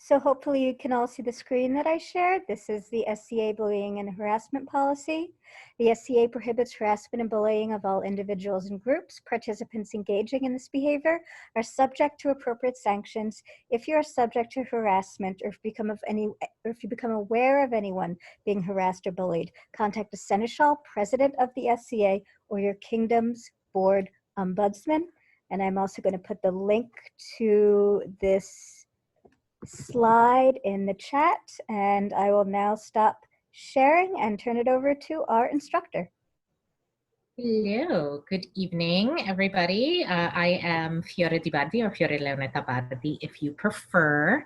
So hopefully you can all see the screen that I shared. This is the SCA bullying and harassment policy. The SCA prohibits harassment and bullying of all individuals and groups. Participants engaging in this behavior are subject to appropriate sanctions. If you are subject to harassment or if you become aware of anyone being harassed or bullied, contact the Seneschal, President of the SCA, or your kingdom's board ombudsman. And I'm also going to put the link to this slide in the chat, and I will now stop sharing and turn it over to our instructor. Hello, good evening, everybody. I am Fiore di Bardi, or Fiore Leonetta Bardi, if you prefer.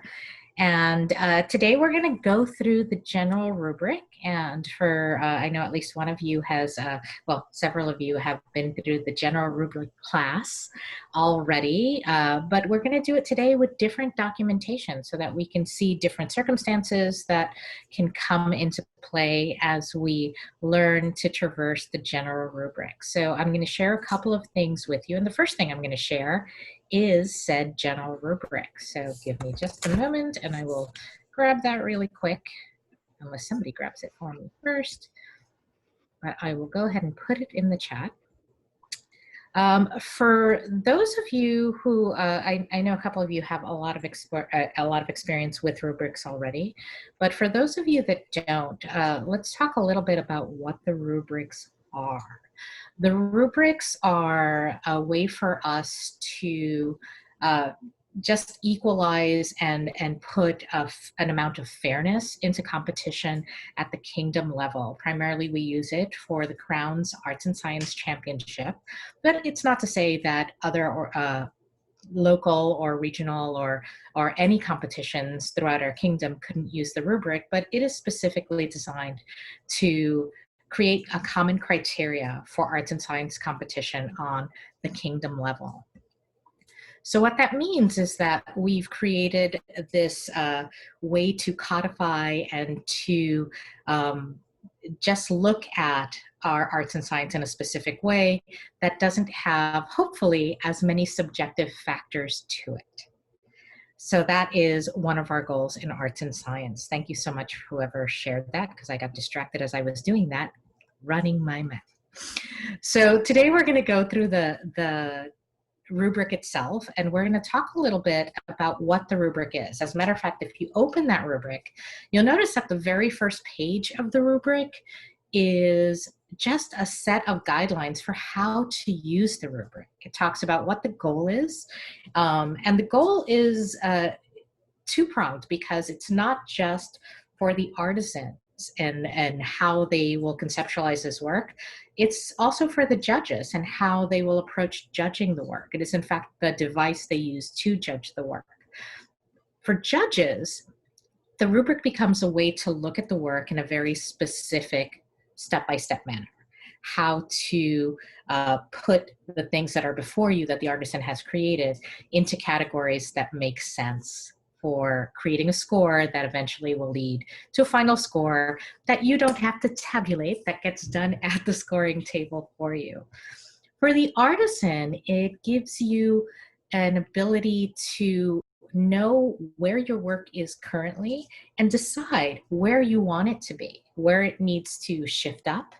And today we're going to go through the general rubric. And for, I know at least one of you has, well, several of you have been through the general rubric class already. But we're going to do it today with different documentation so that we can see different circumstances that can come into play as we learn to traverse the general rubric. So I'm going to share a couple of things with you. And the first thing I'm going to share is said general rubric. So give me just a moment and I will grab that really quick, unless somebody grabs it for me first. But I will go ahead and put it in the chat. For those of you who, I know a couple of you have a lot of experience with rubrics already, but for those of you that don't, let's talk a little bit about what the rubrics are. The rubrics are a way for us to just equalize and put an amount of fairness into competition at the kingdom level. Primarily we use it for the Crown's Arts and Science Championship, but it's not to say that other local or regional or any competitions throughout our kingdom couldn't use the rubric, but it is specifically designed to create a common criteria for arts and science competition on the kingdom level. So what that means is that we've created this way to codify and to just look at our arts and science in a specific way that doesn't have, hopefully, as many subjective factors to it. So that is one of our goals in arts and science. Thank you so much, whoever shared that, because I got distracted as I was doing that, running my mouth. So today we're going to go through the rubric itself, and we're going to talk a little bit about what the rubric is. As a matter of fact, if you open that rubric, you'll notice that the very first page of the rubric is just a set of guidelines for how to use the rubric. It talks about what the goal is, and the goal is two-pronged because it's not just for the artisans and how they will conceptualize this work. It's also for the judges and how they will approach judging the work. It is in fact the device they use to judge the work. For judges, the rubric becomes a way to look at the work in a very specific step-by-step manner. How to put the things that are before you that the artisan has created into categories that make sense for creating a score that eventually will lead to a final score that you don't have to tabulate, that gets done at the scoring table for you. For the artisan, it gives you an ability to know where your work is currently and decide where you want it to be, where it needs to shift up,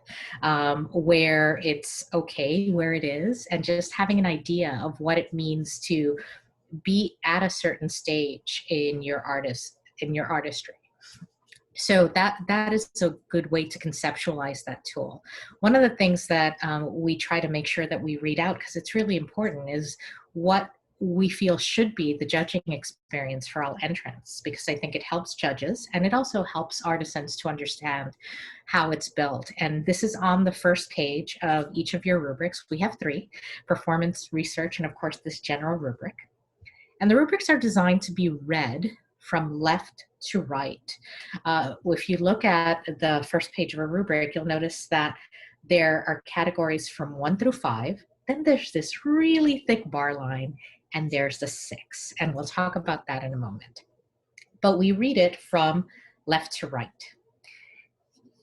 where it's okay where it is, and just having an idea of what it means to be at a certain stage in your artistry. So that is a good way to conceptualize that tool. One of the things that we try to make sure that we read out, because it's really important, is what we feel should be the judging experience for all entrants, because I think it helps judges and it also helps artisans to understand how it's built. And this is on the first page of each of your rubrics. We have 3: performance, research, and of course this general rubric. And the rubrics are designed to be read from left to right. If you look at the first page of a rubric, you'll notice that there are categories from 1 through 5. Then there's this really thick bar line, and there's the 6. And we'll talk about that in a moment. But we read it from left to right.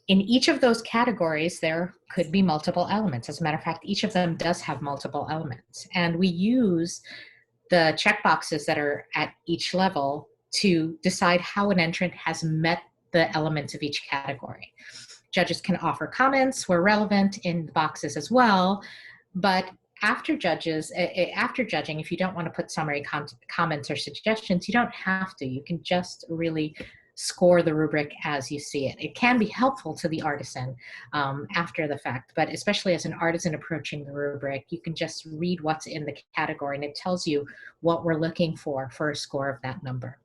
In each of those categories, there could be multiple elements. As a matter of fact, each of them does have multiple elements. And we use the checkboxes that are at each level to decide how an entrant has met the elements of each category. Judges can offer comments where relevant in the boxes as well, but after judging, if you don't want to put summary comments or suggestions, you don't have to. You can just really score the rubric as you see it. It can be helpful to the artisan after the fact, but especially as an artisan approaching the rubric, you can just read what's in the category and it tells you what we're looking for a score of that number.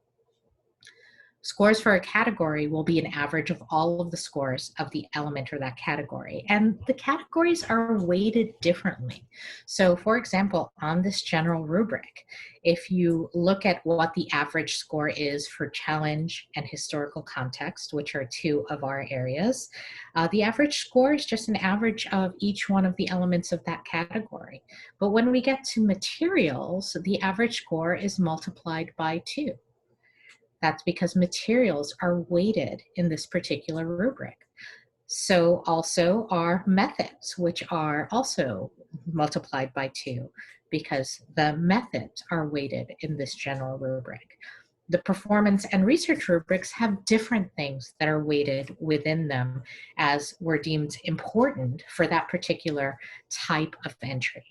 Scores for a category will be an average of all of the scores of the element or that category. And the categories are weighted differently. So for example, on this general rubric, if you look at what the average score is for challenge and historical context, which are two of our areas, the average score is just an average of each one of the elements of that category. But when we get to materials, the average score is multiplied by 2. That's because materials are weighted in this particular rubric. So also are methods, which are also multiplied by 2 because the methods are weighted in this general rubric. The performance and research rubrics have different things that are weighted within them as were deemed important for that particular type of entry.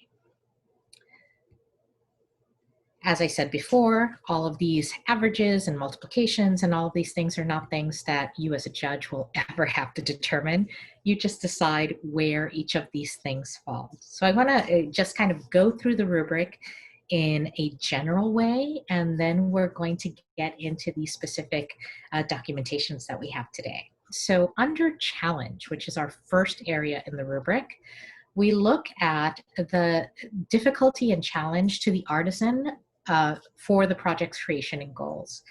As I said before, all of these averages and multiplications and all of these things are not things that you as a judge will ever have to determine. You just decide where each of these things fall. So I want to just kind of go through the rubric in a general way, and then we're going to get into the specific documentations that we have today. So under challenge, which is our first area in the rubric, we look at the difficulty and challenge to the artisan for the project's creation and goals.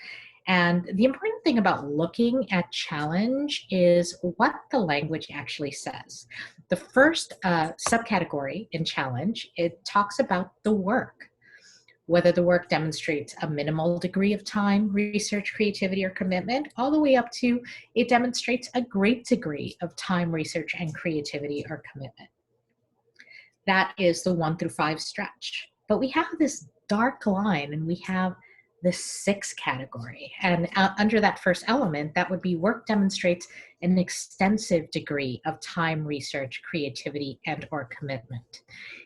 And the important thing about looking at challenge is what the language actually says. The first subcategory in challenge, it talks about the work, whether the work demonstrates a minimal degree of time, research, creativity, or commitment, all the way up to it demonstrates a great degree of time, research, and creativity or commitment. That is the 1 through 5 stretch. But we have this dark line and we have the 6 category. And under that first element, that would be work demonstrates an extensive degree of time, research, creativity, and or commitment.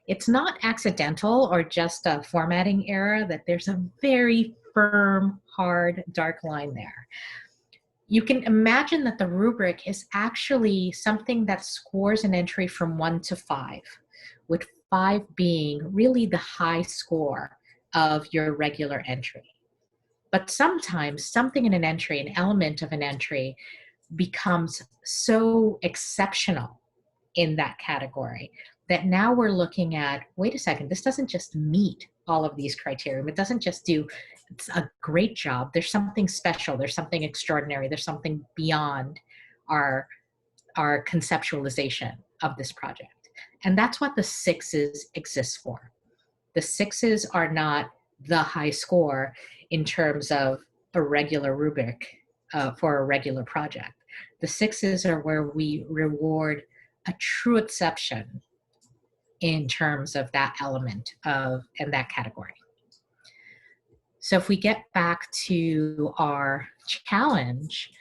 It's not accidental or just a formatting error that there's a very firm, hard, dark line there. You can imagine that the rubric is actually something that scores an entry from 1 to 5, with 5 being really the high score of your regular entry. But sometimes something in an entry, an element of an entry, becomes so exceptional in that category that now we're looking at, wait a second, this doesn't just meet all of these criteria. It doesn't just do a great job. There's something special. There's something extraordinary. There's something beyond our conceptualization of this project. And that's what the 6s exist for. The 6s are not the high score in terms of a regular rubric for a regular project. The 6s are where we reward a true exception in terms of that element and that category. So if we get back to our challenge,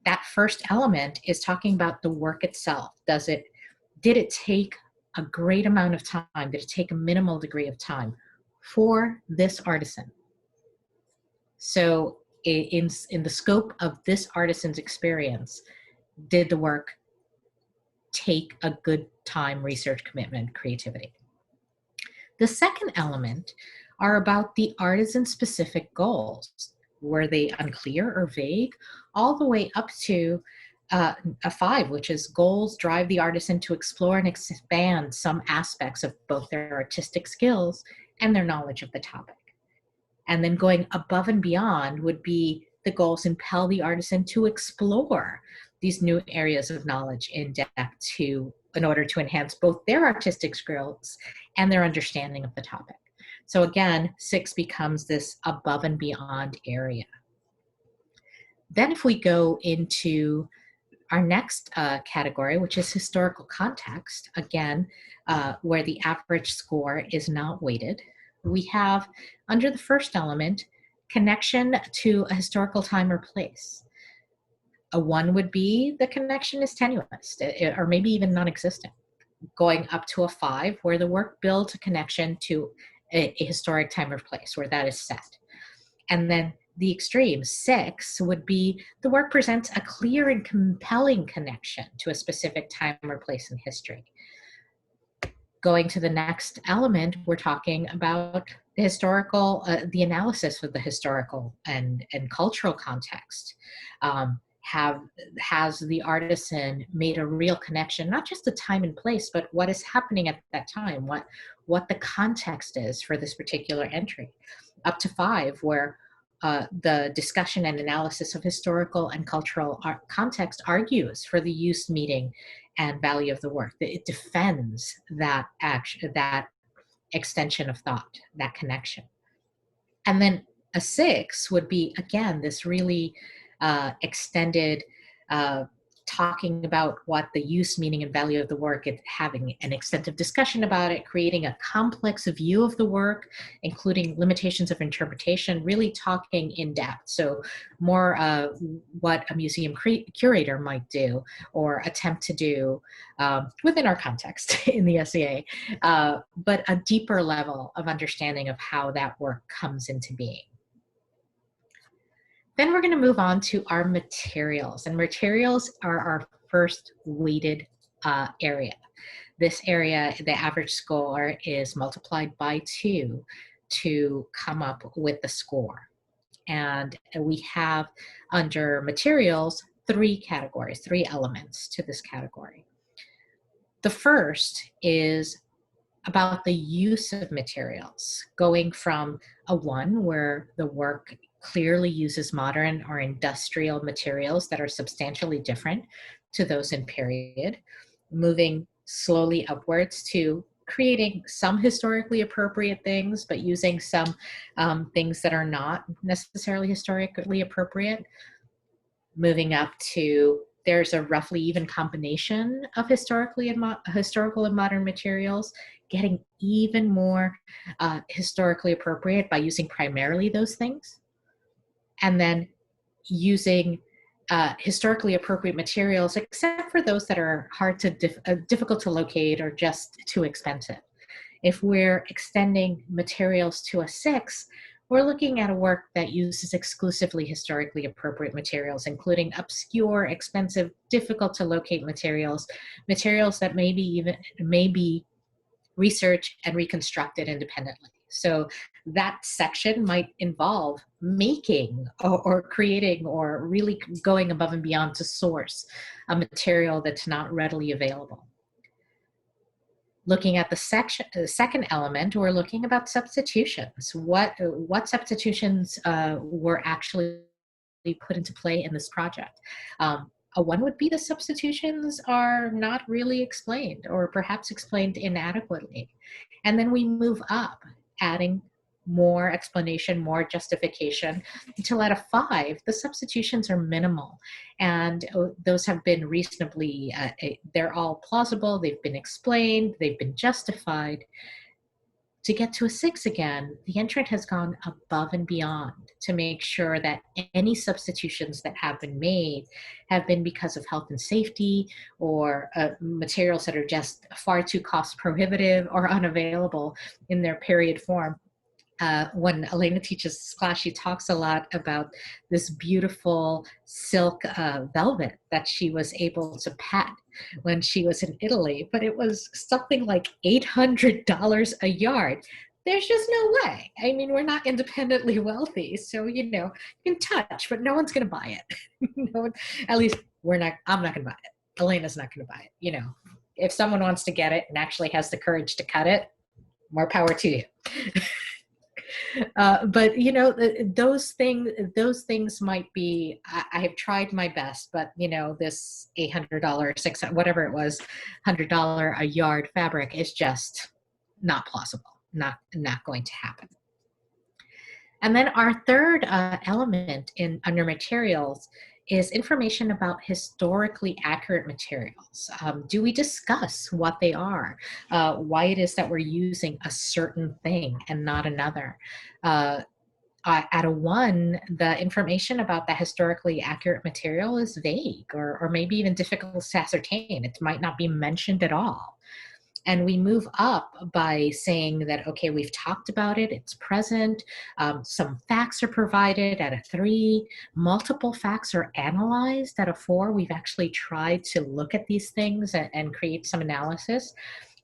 that first element is talking about the work itself. Did it take a great amount of time? Did it take a minimal degree of time for this artisan? So in the scope of this artisan's experience, did the work take a good time, research, commitment, creativity? The second element are about the artisan-specific goals. Were they unclear or vague? All the way up to a 5, which is goals drive the artisan to explore and expand some aspects of both their artistic skills and their knowledge of the topic. And then going above and beyond would be the goals impel the artisan to explore these new areas of knowledge in depth in order to enhance both their artistic skills and their understanding of the topic. So again, 6 becomes this above and beyond area. Then if we go into our next category, which is historical context, again, where the average score is not weighted, we have under the first element, connection to a historical time or place. A 1 would be the connection is tenuous, or maybe even non-existent. Going up to a 5, where the work builds a connection to a historic time or place where that is set. And then the extreme, 6, would be the work presents a clear and compelling connection to a specific time or place in history. Going to the next element, we're talking about the historical, the analysis of the historical and cultural context. Has the artisan made a real connection, not just the time and place, but what is happening at that time, what the context is for this particular entry. Up to 5, where the discussion and analysis of historical and cultural context argues for the use, meaning, and value of the work. It defends that action, that extension of thought, that connection. And then a 6 would be, again, this really extended talking about what the use, meaning, and value of the work, and having an extensive discussion about it, creating a complex view of the work, including limitations of interpretation, really talking in depth. So more what a museum curator might do or attempt to do within our context in the SEA, but a deeper level of understanding of how that work comes into being. Then we're going to move on to our materials, and materials are our first weighted area. This area, the average score is multiplied by 2 to come up with the score. And we have under materials 3 categories, 3 elements to this category. The first is about the use of materials, going from a 1 where the work clearly uses modern or industrial materials that are substantially different to those in period, moving slowly upwards to creating some historically appropriate things, but using some things that are not necessarily historically appropriate, moving up to there's a roughly even combination of historical and modern materials, getting even more historically appropriate by using primarily those things, and then using historically appropriate materials, except for those that are hard to difficult to locate or just too expensive. If we're extending materials to a 6, we're looking at a work that uses exclusively historically appropriate materials, including obscure, expensive, difficult to locate materials that may be researched and reconstructed independently. So that section might involve making or creating or really going above and beyond to source a material that's not readily available. Looking at the second element, we're looking about substitutions. What substitutions were actually put into play in this project? A 1 would be the substitutions are not really explained or perhaps explained inadequately. And then we move up, adding more explanation, more justification, until at a 5, the substitutions are minimal. And those have been reasonably, they're all plausible, they've been explained, they've been justified. To get to a 6 again, the entrant has gone above and beyond to make sure that any substitutions that have been made have been because of health and safety or materials that are just far too cost prohibitive or unavailable in their period form. When Elena teaches this class, she talks a lot about this beautiful silk velvet that she was able to pat when she was in Italy, but it was something like $800 a yard. There's just no way. I mean, we're not independently wealthy, so, you know, you can touch, but no one's going to buy it. No one, at least I'm not going to buy it. Elena's not going to buy it. You know, if someone wants to get it and actually has the courage to cut it, more power to you. But you know, those things might be, I have tried my best, but you know, this $800, $600, whatever it was, $100 a yard fabric is just not plausible, not going to happen. And then our third element under materials is information about historically accurate materials. Do we discuss what they are, why it is that we're using a certain thing and not another? At a 1, the information about the historically accurate material is vague or maybe even difficult to ascertain. It might not be mentioned at all. And we move up by saying that, okay, we've talked about it, it's present, some facts are provided at a 3, multiple facts are analyzed at a 4. We've actually tried to look at these things and create some analysis.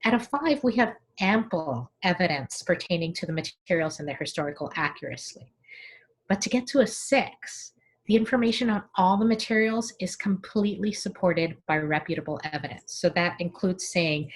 At a 5, we have ample evidence pertaining to the materials and their historical accuracy. But to get to a 6, the information on all the materials is completely supported by reputable evidence. So that includes saying,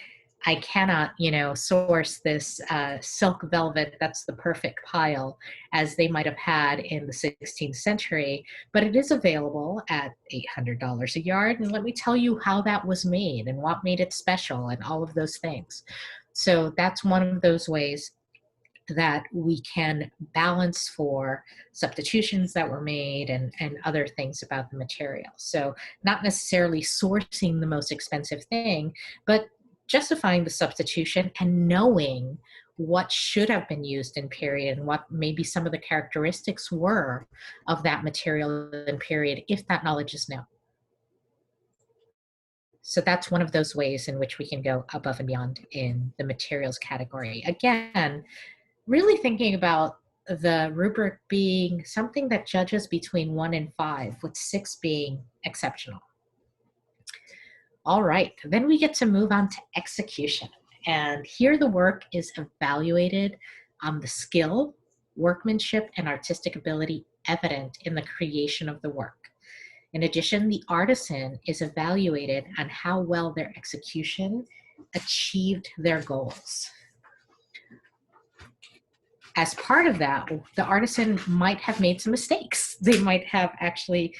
I cannot, source this silk velvet that's the perfect pile as they might have had in the 16th century, but it is available at $800 a yard. And let me tell you how that was made and what made it special and all of those things. So that's one of those ways that we can balance for substitutions that were made and other things about the material. So not necessarily sourcing the most expensive thing, but justifying the substitution and knowing what should have been used in period and what maybe some of the characteristics were of that material in period, if that knowledge is known. So that's one of those ways in which we can go above and beyond in the materials category. Again, really thinking about the rubric being something that judges between 1 and 5, with 6 being exceptional. All right, then we get to move on to execution. And here the work is evaluated on the skill, workmanship, and artistic ability evident in the creation of the work. In addition, the artisan is evaluated on how well their execution achieved their goals. As part of that, the artisan might have made some mistakes. They might have actually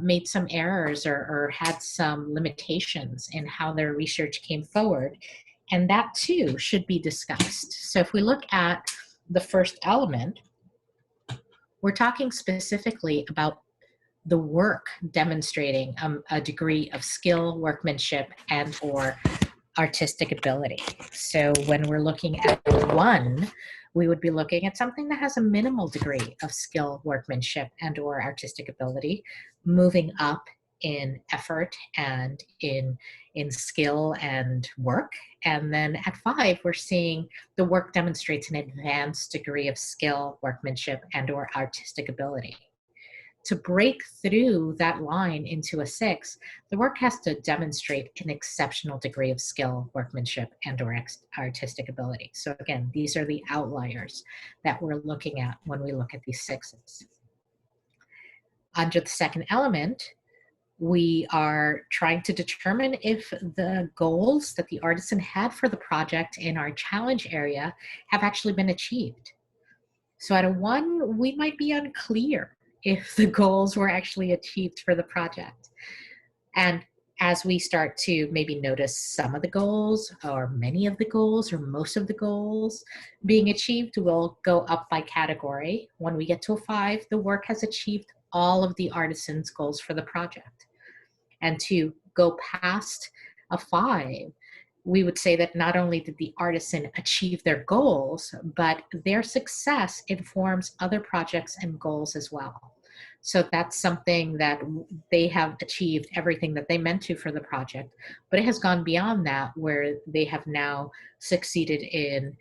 made some errors or had some limitations in how their research came forward. And that too should be discussed. So if we look at the first element, we're talking specifically about the work demonstrating a degree of skill, workmanship, and or artistic ability. So when we're looking at 1, we would be looking at something that has a minimal degree of skill, workmanship, and or artistic ability, moving up in effort and in skill and work. And then at 5, we're seeing the work demonstrates an advanced degree of skill, workmanship, and or artistic ability. To break through that line into a 6, the work has to demonstrate an exceptional degree of skill, workmanship, and or artistic ability. So again, these are the outliers that we're looking at when we look at these 6s. Under the second element, we are trying to determine if the goals that the artisan had for the project in our challenge area have actually been achieved. So at a 1, we might be unclear if the goals were actually achieved for the project. And as we start to maybe notice some of the goals or many of the goals or most of the goals being achieved, we'll go up by category. When we get to a 5, the work has achieved all of the artisan's goals for the project. And to go past a 5, we would say that not only did the artisan achieve their goals, but their success informs other projects and goals as well. So that's something that they have achieved everything that they meant to for the project, but it has gone beyond that, where they have now succeeded in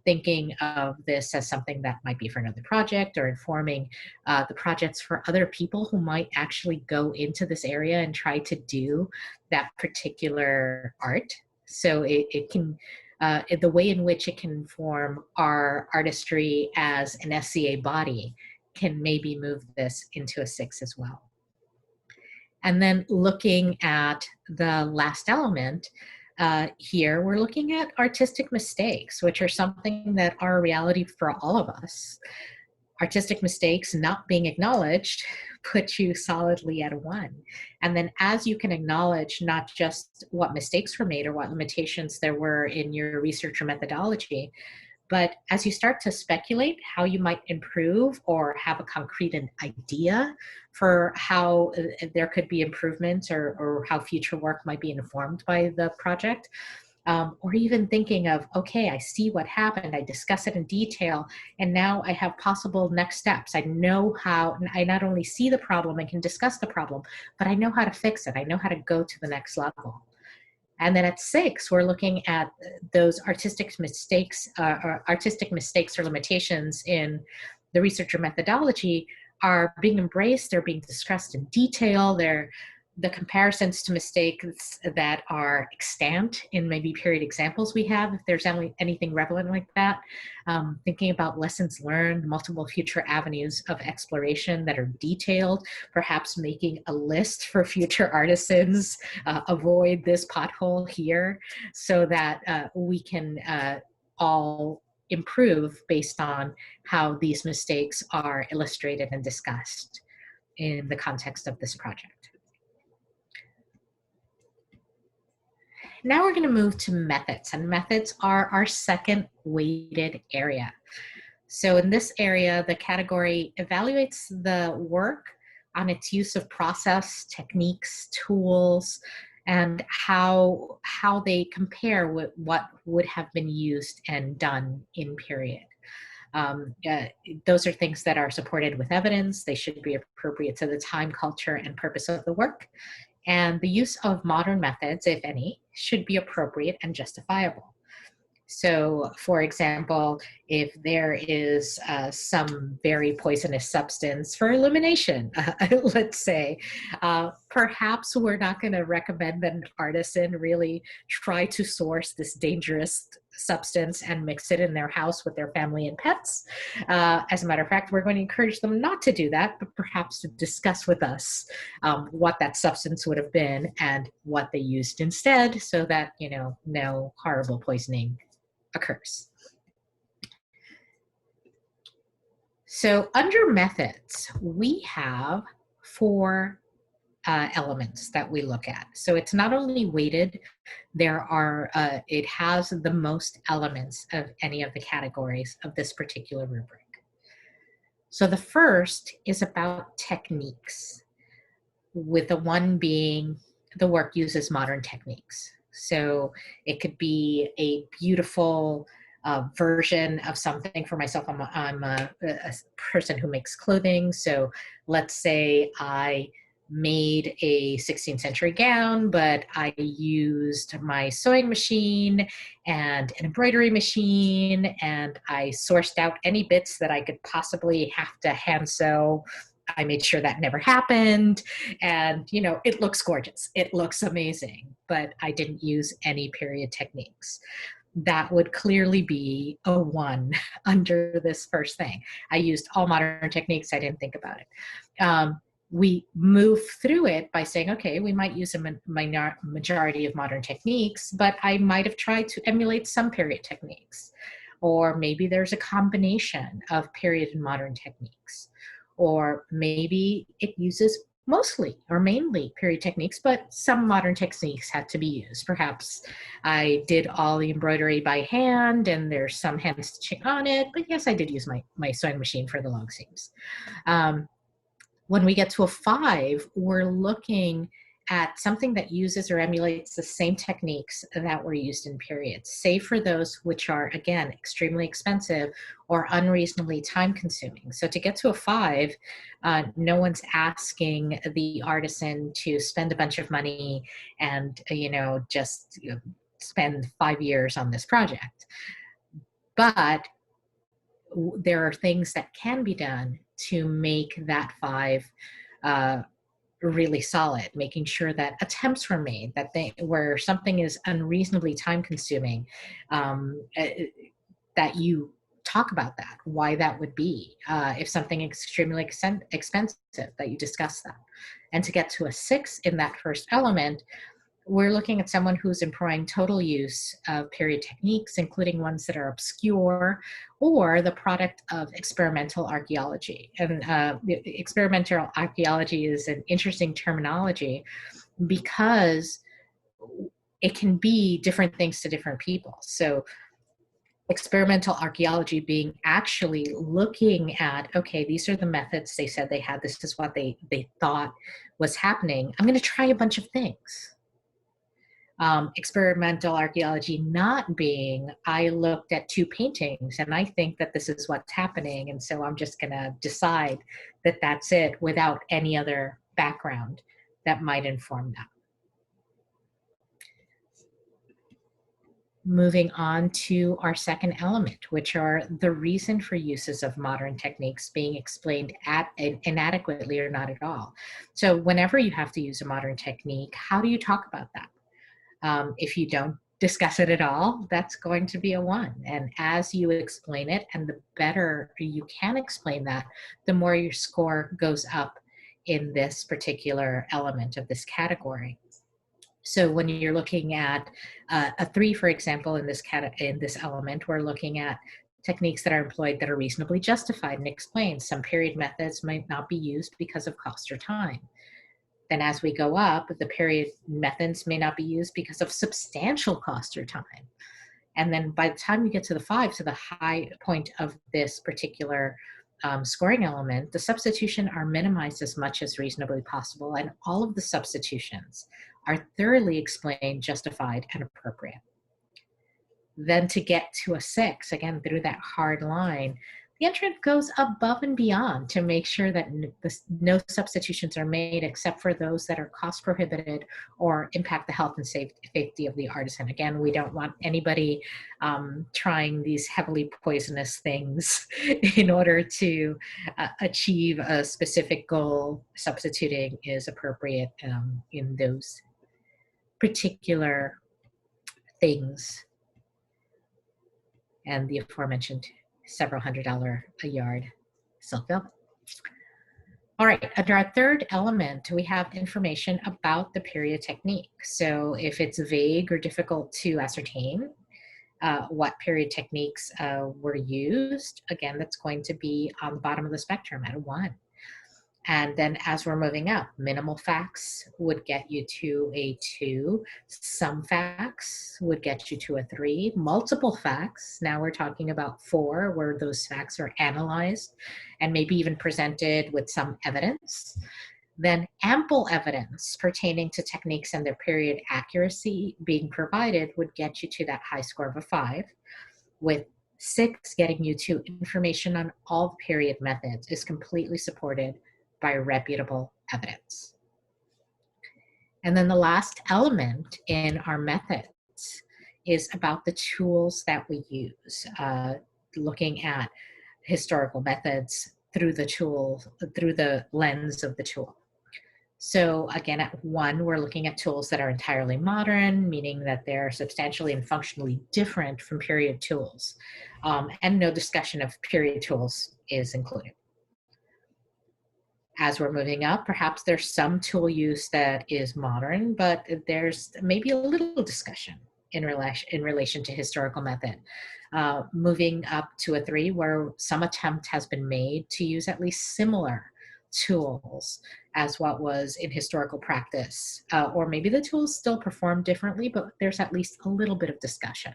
thinking of this as something that might be for another project, or informing the projects for other people who might actually go into this area and try to do that particular art. So it can, the way in which it can inform our artistry as an SCA body can maybe move this into a 6 as well. And then looking at the last element, here we're looking at artistic mistakes, which are something that are a reality for all of us. Artistic mistakes not being acknowledged put you solidly at a 1. And then as you can acknowledge not just what mistakes were made or what limitations there were in your research or methodology, but as you start to speculate how you might improve or have a concrete idea for how there could be improvements or how future work might be informed by the project, or even thinking of, okay, I see what happened, I discuss it in detail, and now I have possible next steps. I know how, I not only see the problem and can discuss the problem, but I know how to fix it. I know how to go to the next level. And then at 6, we're looking at those artistic mistakes or limitations in the researcher methodology are being embraced, they're being discussed in detail, they're the comparisons to mistakes that are extant in maybe period examples we have, if there's anything relevant like that. Thinking about lessons learned, multiple future avenues of exploration that are detailed, perhaps making a list for future artisans, avoid this pothole here, so that we can all improve based on how these mistakes are illustrated and discussed in the context of this project. Now we're going to move to methods, and methods are our second weighted area. So in this area, the category evaluates the work on its use of process, techniques, tools, and how they compare with what would have been used and done in period. Those are things that are supported with evidence. They should be appropriate to the time, culture, and purpose of the work. And the use of modern methods, if any, should be appropriate and justifiable. So, for example, if there is some very poisonous substance for elimination, let's say, perhaps we're not going to recommend that an artisan really try to source this dangerous substance and mix it in their house with their family and pets. As a matter of fact, we're going to encourage them not to do that, but perhaps to discuss with us what that substance would have been and what they used instead, so that, you know, no horrible poisoning occurs. So under methods, we have 4 elements that we look at. So it's not only weighted, there are, it has the most elements of any of the categories of this particular rubric. So the first is about techniques, with the one being the work uses modern techniques. So it could be a beautiful version of something. For myself, I'm a person who makes clothing. So let's say I made a 16th century gown, but I used my sewing machine and an embroidery machine, and I sourced out any bits that I could possibly have to hand sew. I made sure that never happened, and, you know, it looks gorgeous. It looks amazing, but I didn't use any period techniques. That would clearly be a 1 under this first thing. I used all modern techniques. I didn't think about it. We move through it by saying, okay, we might use a majority of modern techniques, but I might have tried to emulate some period techniques. Or maybe there's a combination of period and modern techniques. Or maybe it uses mostly or mainly period techniques, but some modern techniques had to be used. Perhaps I did all the embroidery by hand and there's some hand stitching on it, but yes, I did use my sewing machine for the long seams. When we get to a 5, we're looking at something that uses or emulates the same techniques that were used in periods, save for those which are, again, extremely expensive or unreasonably time-consuming. So to get to a 5, no one's asking the artisan to spend a bunch of money and, just spend 5 years on this project. But there are things that can be done to make that 5 really solid, making sure that attempts were made, that where something is unreasonably time consuming, that you talk about that, why that would be. If something is extremely expensive, that you discuss that. And to get to a 6 in that first element, we're looking at someone who's employing total use of period techniques, including ones that are obscure or the product of experimental archaeology. And experimental archaeology is an interesting terminology because it can be different things to different people. So experimental archaeology being actually looking at, okay, these are the methods they said they had, this is what they thought was happening. I'm going to try a bunch of things. Experimental archaeology not being, I looked at 2 paintings and I think that this is what's happening, and so I'm just going to decide that that's it without any other background that might inform that. Moving on to our second element, which are the reason for uses of modern techniques being explained inadequately or not at all. So whenever you have to use a modern technique, how do you talk about that? If you don't discuss it at all, that's going to be a 1. And as you explain it, and the better you can explain that, the more your score goes up in this particular element of this category. So when you're looking at a 3, for example, in this element, we're looking at techniques that are employed that are reasonably justified and explained. Some period methods might not be used because of cost or time. Then as we go up, the period methods may not be used because of substantial cost or time. And then by the time you get to the 5, to the high point of this particular scoring element, the substitutions are minimized as much as reasonably possible, and all of the substitutions are thoroughly explained, justified, and appropriate. Then to get to a 6, again, through that hard line, the entrant goes above and beyond to make sure that no substitutions are made except for those that are cost prohibited or impact the health and safety of the artisan. Again, we don't want anybody trying these heavily poisonous things in order to achieve a specific goal. Substituting is appropriate in those particular things. And the aforementioned several $100 a yard silk velvet. All right, under our third element, we have information about the period technique. So if it's vague or difficult to ascertain what period techniques were used, again, that's going to be on the bottom of the spectrum at a 1. And then as we're moving up, minimal facts would get you to a 2. Some facts would get you to a 3. Multiple facts, now we're talking about 4, where those facts are analyzed and maybe even presented with some evidence. Then ample evidence pertaining to techniques and their period accuracy being provided would get you to that high score of a 5, with 6 getting you to information on all period methods is completely supported by reputable evidence. And then the last element in our methods is about the tools that we use, looking at historical methods through the lens of the tool. So again, at 1, we're looking at tools that are entirely modern, meaning that they're substantially and functionally different from period tools. And no discussion of period tools is included. As we're moving up, perhaps there's some tool use that is modern, but there's maybe a little discussion in relation to historical method. Moving up to a 3, where some attempt has been made to use at least similar tools as what was in historical practice, or maybe the tools still perform differently, but there's at least a little bit of discussion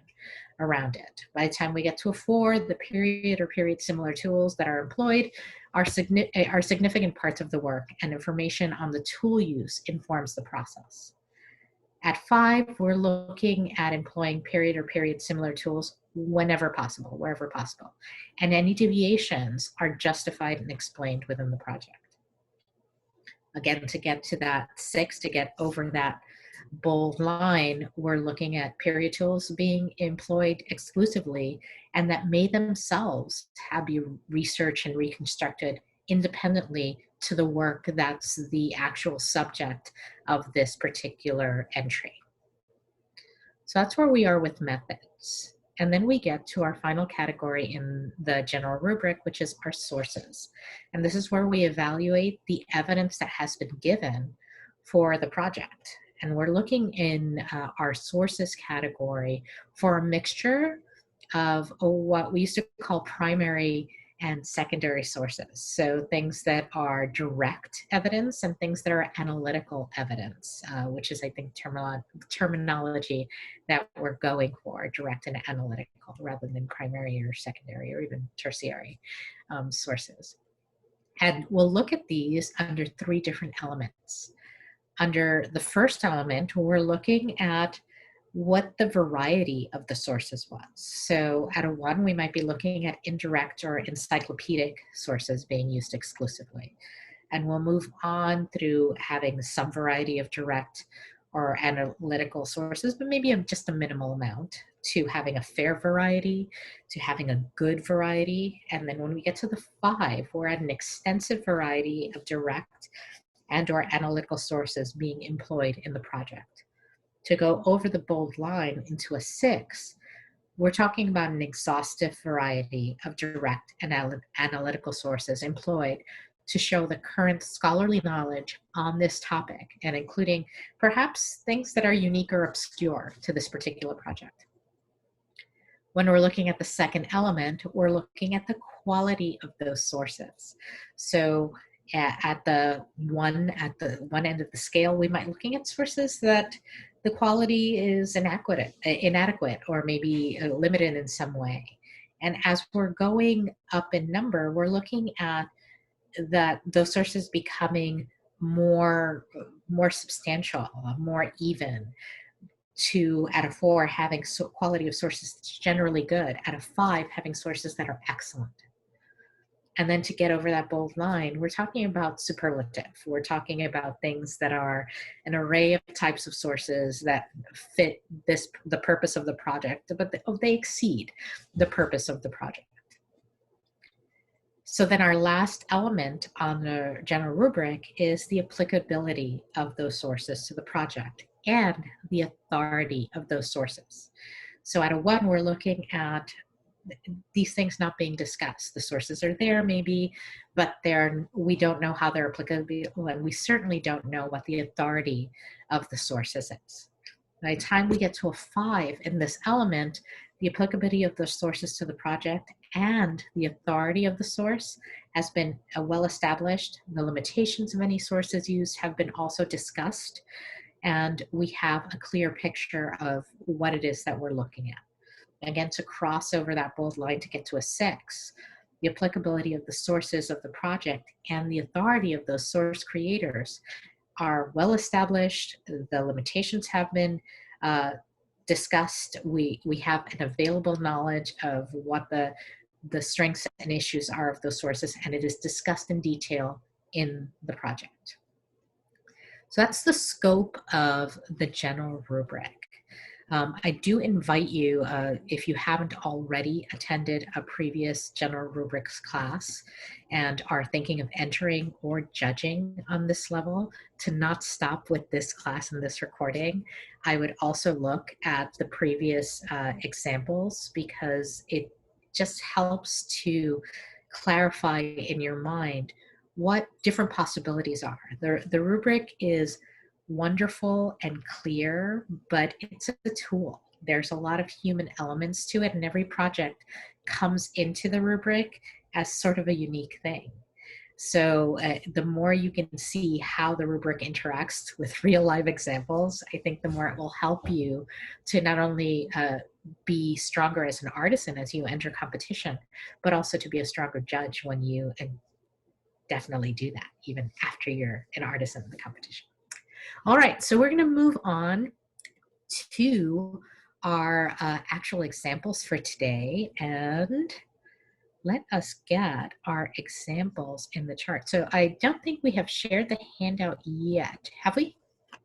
around it. By the time we get to a 4, the period or period similar tools that are employed are significant parts of the work, and information on the tool use informs the process. At 5, we're looking at employing period or period similar tools whenever possible, wherever possible, and any deviations are justified and explained within the project. Again, to get to that 6, to get over that bold line, we're looking at period tools being employed exclusively and that may themselves have you researched and reconstructed independently to the work that's the actual subject of this particular entry. So that's where we are with methods. And then we get to our final category in the general rubric, which is our sources. And this is where we evaluate the evidence that has been given for the project. And we're looking in our sources category for a mixture of what we used to call primary and secondary sources. So things that are direct evidence and things that are analytical evidence, which is, I think, terminology that we're going for, direct and analytical, rather than primary or secondary or even tertiary sources. And we'll look at these under 3 different elements. Under the first element, we're looking at what the variety of the sources was. So at a 1, we might be looking at indirect or encyclopedic sources being used exclusively. And we'll move on through having some variety of direct or analytical sources, but maybe just a minimal amount, to having a fair variety, to having a good variety. And then when we get to the 5, we're at an extensive variety of direct and or analytical sources being employed in the project. To go over the bold line into a 6, we're talking about an exhaustive variety of direct and analytical sources employed to show the current scholarly knowledge on this topic, and including perhaps things that are unique or obscure to this particular project. When we're looking at the second element, we're looking at the quality of those sources. So at the one end of the scale, we might be looking at sources that the quality is inadequate or maybe limited in some way. And as we're going up in number, we're looking at that those sources becoming more substantial, more even, to at a 4 having quality of sources that's generally good, at a 5 having sources that are excellent. And then to get over that bold line, we're talking about superlative. We're talking about things that are an array of types of sources that fit the purpose of the project, but they exceed the purpose of the project. So then our last element on the general rubric is the applicability of those sources to the project and the authority of those sources. So at a 1, we're looking at these things not being discussed. The sources are there maybe, but we don't know how they're applicable, and we certainly don't know what the authority of the sources is. By the time we get to a 5 in this element, the applicability of the sources to the project and the authority of the source has been well established. The limitations of any sources used have been also discussed, and we have a clear picture of what it is that we're looking at. Again, to cross over that bold line to get to a 6, the applicability of the sources of the project and the authority of those source creators are well established. The limitations have been discussed. We have an available knowledge of what the strengths and issues are of those sources, and it is discussed in detail in the project. So that's the scope of the general rubric. I do invite you, if you haven't already attended a previous general rubrics class and are thinking of entering or judging on this level, to not stop with this class and this recording. I would also look at the previous examples, because it just helps to clarify in your mind what different possibilities are. The rubric is wonderful and clear, but it's a tool. There's a lot of human elements to it, and every project comes into the rubric as sort of a unique thing. So the more you can see how the rubric interacts with real life examples, I think the more it will help you to not only be stronger as an artisan as you enter competition, but also to be a stronger judge when you definitely do that, even after you're an artisan in the competition. All right, so we're going to move on to our actual examples for today, and let us get our examples in the chart. So I don't think we have shared the handout yet. Have we?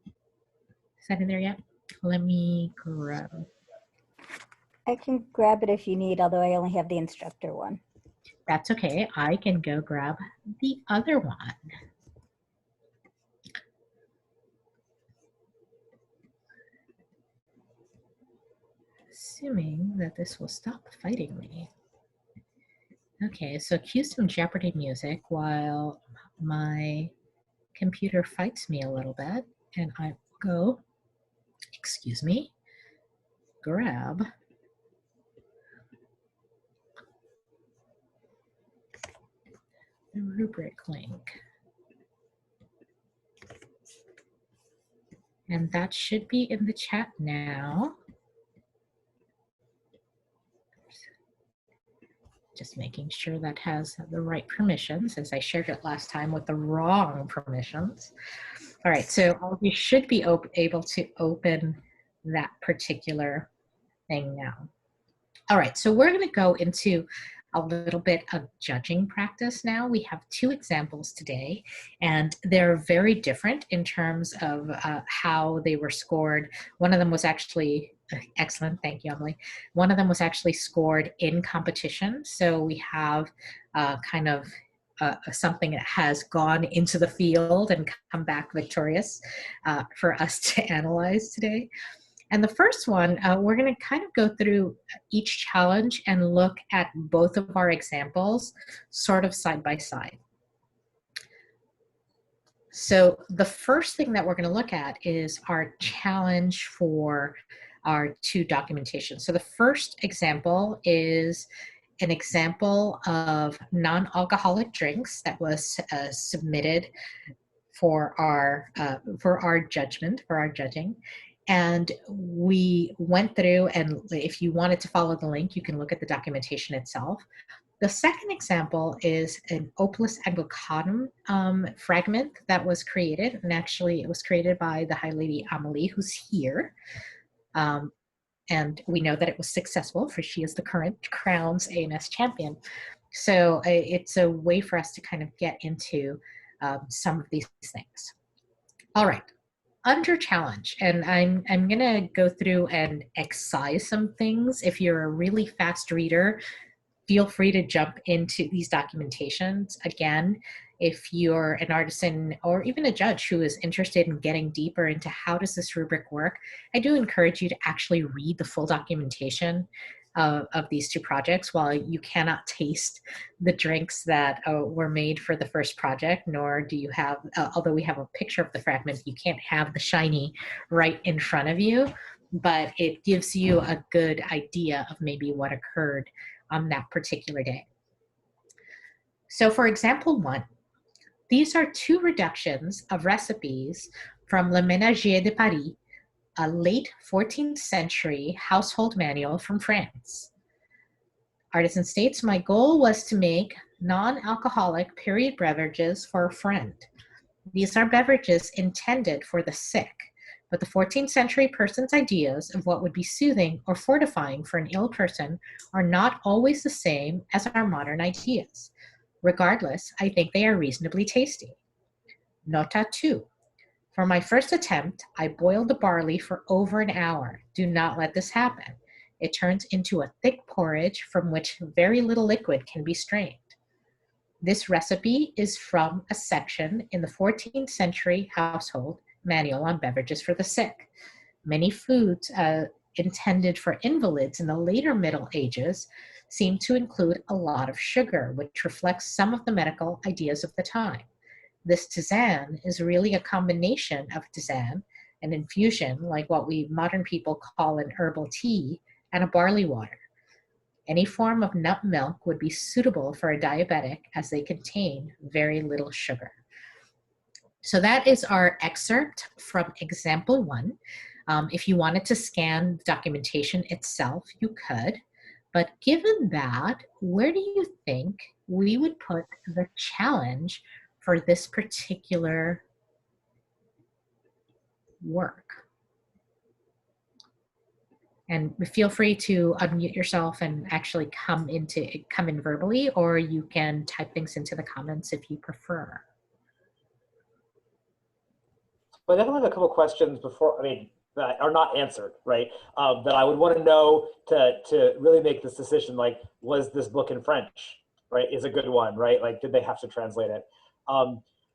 Is that in there yet? Let me grab. I can grab it if you need, although I only have the instructor one. That's okay. I can go grab the other one. Assuming that this will stop fighting me. Okay, so cue some Jeopardy music while my computer fights me a little bit, and I will go, excuse me, grab the rubric link. And that should be in the chat now. Just making sure that has the right permissions, as I shared it last time with the wrong permissions. All right, so all of you should be able to open that particular thing now. All right, so we're going to go into a little bit of judging practice now. We have two examples today, and they're very different in terms of how they were scored. One of them was actually, excellent, thank you, Emily. One of them was actually scored in competition. So we have kind of something that has gone into the field and come back victorious for us to analyze today. And the first one, we're going to kind of go through each challenge and look at both of our examples sort of side by side. So the first thing that we're going to look at is our challenge for our two documentations. So the first example is an example of non-alcoholic drinks that was submitted for our judgment, for our judging. And we went through, and if you wanted to follow the link, you can look at the documentation itself. The second example is an Opus Anglicanum fragment that was created, and actually it was created by the High Lady Amelie, who's here. And we know that it was successful, for she is the current Crown's ANS champion. So it's a way for us to kind of get into some of these things. All right. Under challenge, and I'm going to go through and excise some things. If you're a really fast reader, feel free to jump into these documentations. Again, if you're an artisan or even a judge who is interested in getting deeper into how does this rubric work, I do encourage you to actually read the full documentation of these two projects. While you cannot taste the drinks that were made for the first project, nor do you have, although we have a picture of the fragment, you can't have the shiny right in front of you, but it gives you a good idea of maybe what occurred on that particular day. So for example 1, these are two reductions of recipes from Le Ménagier de Paris, a late 14th century household manual from France. Artisan states, my goal was to make non-alcoholic period beverages for a friend. These are beverages intended for the sick, but the 14th century person's ideas of what would be soothing or fortifying for an ill person are not always the same as our modern ideas. Regardless, I think they are reasonably tasty. Nota 2. For my first attempt, I boiled the barley for over an hour. Do not let this happen. It turns into a thick porridge from which very little liquid can be strained. This recipe is from a section in the 14th century household manual on beverages for the sick. Many foods intended for invalids in the later Middle Ages seem to include a lot of sugar, which reflects some of the medical ideas of the time. This tisane is really a combination of tisane, an infusion like what we modern people call an herbal tea, and a barley water. Any form of nut milk would be suitable for a diabetic as they contain very little sugar. So that is our excerpt from example 1. If you wanted to scan the documentation itself, you could. But given that, where do you think we would put the challenge for this particular work? And feel free to unmute yourself and actually come in verbally, or you can type things into the comments if you prefer. But I definitely have a couple questions before, that are not answered, right? That I would want to know to really make this decision, like, was this book in French, right? Is a good one, right? Like, did they have to translate it?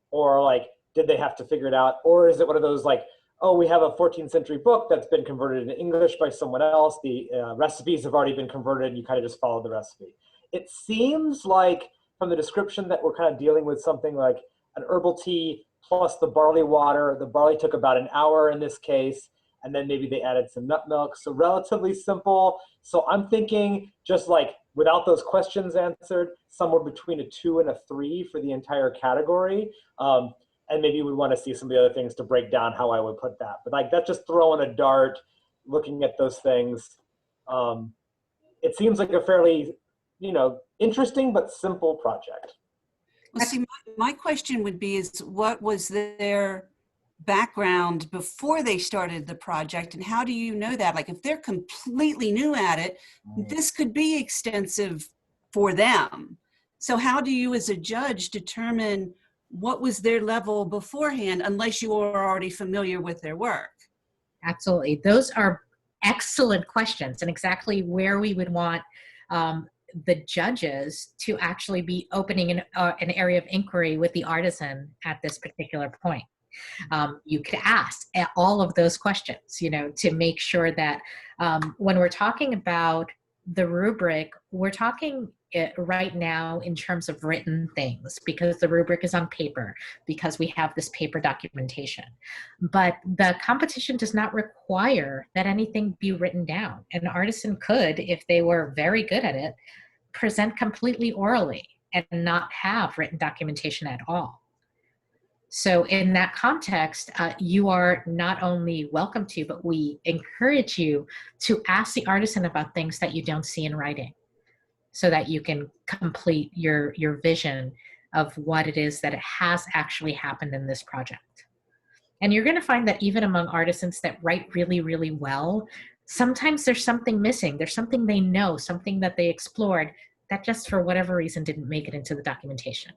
Or like, did they have to figure it out? Or is it one of those like, oh, we have a 14th century book that's been converted into English by someone else. The recipes have already been converted and you kind of just follow the recipe. It seems like from the description that we're kind of dealing with something like an herbal tea plus the barley water. The barley took about an hour in this case, and then maybe they added some nut milk. So relatively simple. So I'm thinking just like without those questions answered, somewhere between a 2 and a 3 for the entire category. And maybe we want to see some of the other things to break down how I would put that. But like that's just throwing a dart, looking at those things. It seems like a fairly, interesting but simple project. Well, see, my question would be is what was their background before they started the project? And how do you know that? Like if they're completely new at it, this could be extensive for them. So how do you as a judge determine what was their level beforehand unless you are already familiar with their work? Absolutely. Those are excellent questions, and exactly where we would want the judges to actually be opening an area of inquiry with the artisan at this particular point. You could ask all of those questions, you know, to make sure that when we're talking about the rubric, we're talking right now in terms of written things, because the rubric is on paper, because we have this paper documentation. But the competition does not require that anything be written down. An artisan could, if they were very good at it, present completely orally and not have written documentation at all. So in that context, you are not only welcome to, but we encourage you to ask the artisan about things that you don't see in writing, so that you can complete your vision of what it is that it has actually happened in this project. And you're going to find that even among artisans that write really, really well, sometimes there's something missing. There's something they know, something that they explored that just for whatever reason didn't make it into the documentation.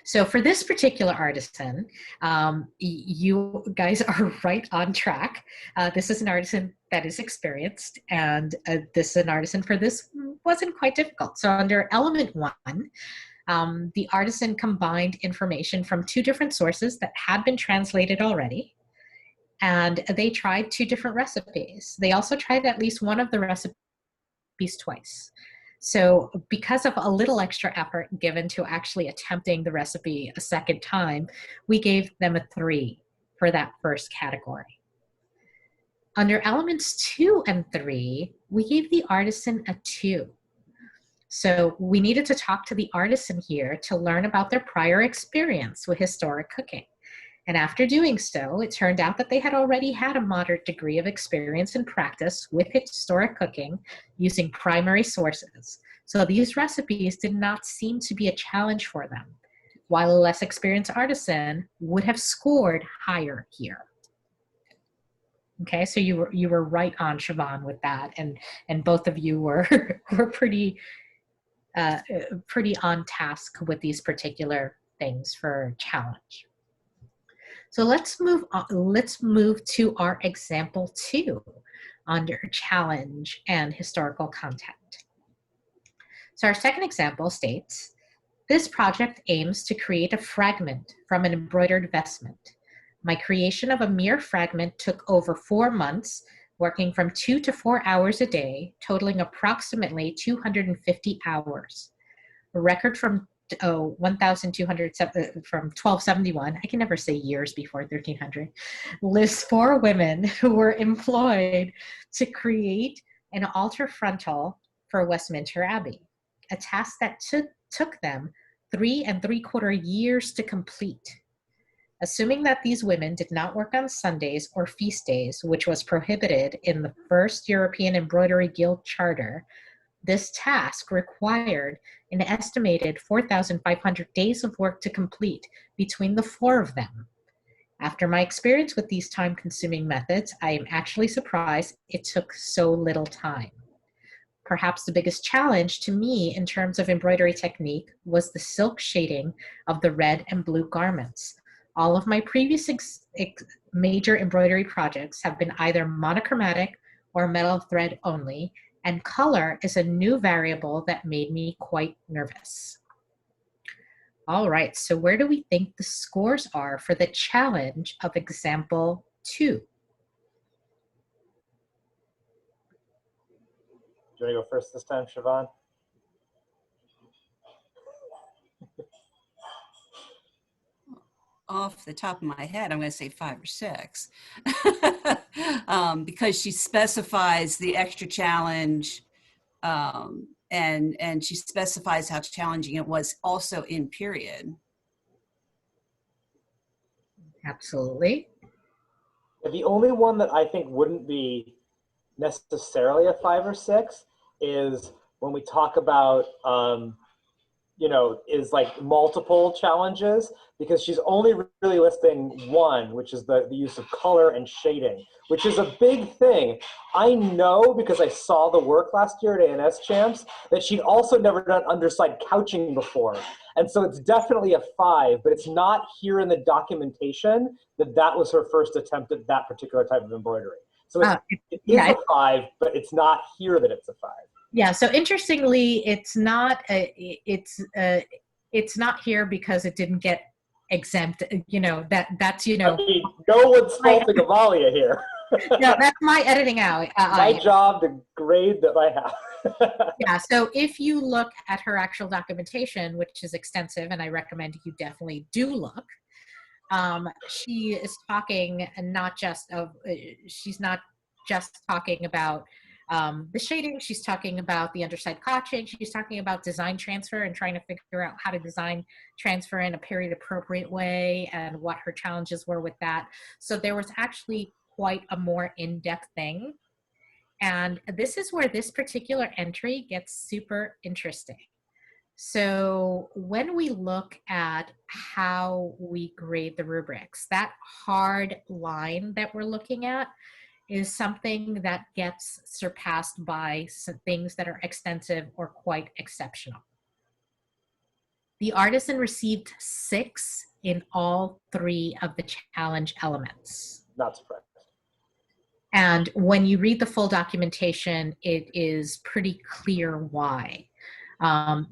So for this particular artisan, you guys are right on track. This is an artisan that is experienced, and this is an artisan for this wasn't quite difficult. So under element 1, the artisan combined information from 2 different sources that had been translated already, and they tried 2 different recipes. They also tried at least one of the recipes twice. So because of a little extra effort given to actually attempting the recipe a second time, we gave them a 3 for that first category. Under elements 2 and 3, we gave the artisan a 2. So we needed to talk to the artisan here to learn about their prior experience with historic cooking. And after doing so, it turned out that they had already had a moderate degree of experience and practice with historic cooking using primary sources. So these recipes did not seem to be a challenge for them, while a less experienced artisan would have scored higher here. Okay, so you were right on, Siobhan, with that, and both of you were pretty on task with these particular things for challenge. So let's move on. Let's move to our example 2 under challenge and historical content. So our second example states, this project aims to create a fragment from an embroidered vestment. My creation of a mere fragment took over 4 months, working from 2 to 4 hours a day, totaling approximately 250 hours. A record from 1,200 from 1271, I can never say years before 1300, lists 4 women who were employed to create an altar frontal for Westminster Abbey, a task that took them 3 3/4 years to complete. Assuming that these women did not work on Sundays or feast days, which was prohibited in the first European Embroidery Guild Charter, this task required an estimated 4,500 days of work to complete between the 4 of them. After my experience with these time-consuming methods, I am actually surprised it took so little time. Perhaps the biggest challenge to me in terms of embroidery technique was the silk shading of the red and blue garments. All of my previous major embroidery projects have been either monochromatic or metal thread only, and color is a new variable that made me quite nervous. All right, so where do we think the scores are for the challenge of example 2? Do you want to go first this time, Siobhan? Off the top of my head, I'm going to say 5 or 6 because she specifies the extra challenge and she specifies how challenging it was also in period. Absolutely. The only one that I think wouldn't be necessarily a 5 or 6 is when we talk about is like multiple challenges, because she's only really listing one, which is the use of color and shading, which is a big thing. I know, because I saw the work last year at ANS Champs, that she'd also never done underside couching before. And so it's definitely a 5, but it's not here in the documentation that was her first attempt at that particular type of embroidery. So it is a 5, but it's not here that it's a 5. Yeah. So interestingly, it's not here because it didn't get exempt. I mean, no one's faulting Amalia here. No, that's my editing out. My job to grade that I have. Yeah. So if you look at her actual documentation, which is extensive, and I recommend you definitely do look. She is talking she's not just talking about the shading. She's talking about the underside couching. She's talking about design transfer and trying to figure out how to design transfer in a period appropriate way and what her challenges were with that. So there was actually quite a more in-depth thing. And this is where this particular entry gets super interesting. So when we look at how we grade the rubrics, that hard line that we're looking at is something that gets surpassed by some things that are extensive or quite exceptional. The artisan received 6 in all 3 of the challenge elements. Not surprised. And when you read the full documentation, it is pretty clear why.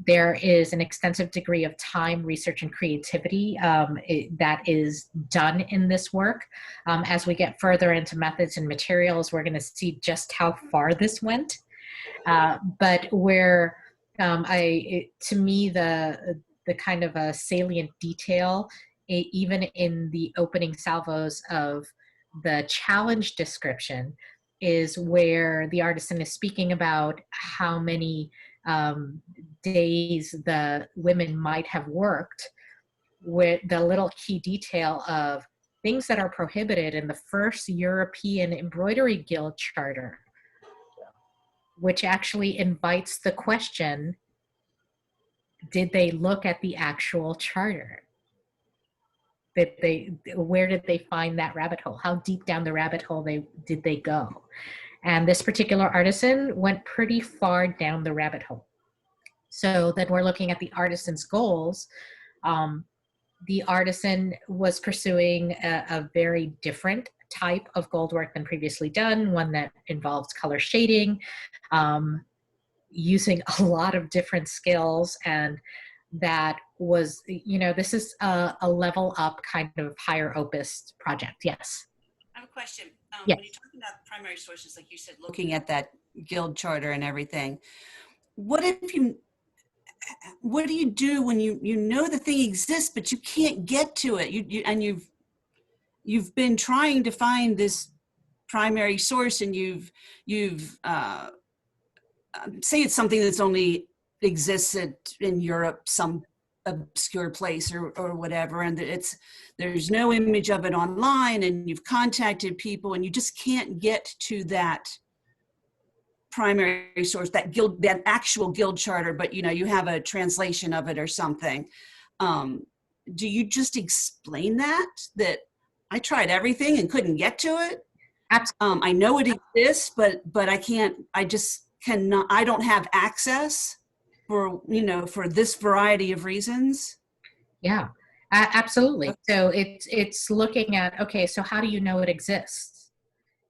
There is an extensive degree of time, research, and creativity that is done in this work. As we get further into methods and materials, we're going to see just how far this went. But where, to me, the kind of a salient detail, even in the opening salvos of the challenge description, is where the artisan is speaking about how many days the women might have worked, with the little key detail of things that are prohibited in the first European Embroidery Guild Charter, which actually invites the question, did they look at the actual charter? Where did they find that rabbit hole? How deep down the rabbit hole did they go? And this particular artisan went pretty far down the rabbit hole. So then we're looking at the artisan's goals. The artisan was pursuing a very different type of gold work than previously done, one that involves color shading, using a lot of different skills, and that was, this is a level up kind of higher opus project. Yes. I have a question. Yes. When you're talking about primary sources, like you said, looking at that guild charter and everything, what do you do when you know the thing exists, but you can't get to it? You've been trying to find this primary source, and you've say it's something that's only exists in Europe, some obscure place or whatever, and there's no image of it online, and you've contacted people and you just can't get to that primary source, that actual guild charter, but you have a translation of it or something. Do you just explain that I tried everything and couldn't get to it? Absolutely. I know it exists, but I just cannot, I don't have access for this variety of reasons. Yeah, absolutely. So it's looking at, okay, so how do you know it exists?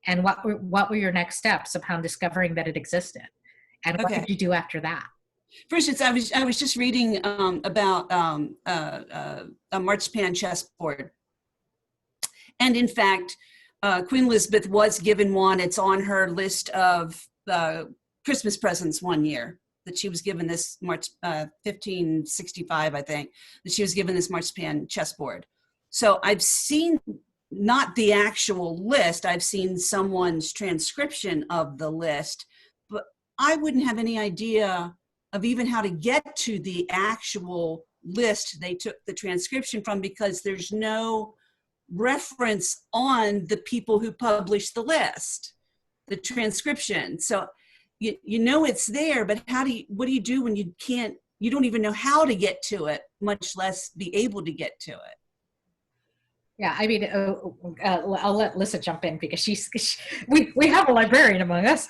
And what were your next steps upon discovering that it existed? And what did you do after that? For instance, I was just reading about a marzipan chessboard. And in fact, Queen Elizabeth was given one. It's on her list of Christmas presents one year, that she was given this 1565, I think, that she was given this marzipan chessboard. So I've seen not the actual list, I've seen someone's transcription of the list, but I wouldn't have any idea of even how to get to the actual list they took the transcription from, because there's no reference on the people who published the list, the transcription. So you know it's there, but what do you do when you can't you don't even know how to get to it, much less be able to get to it. Yeah, I mean, I'll let Lissa jump in because we have a librarian among us.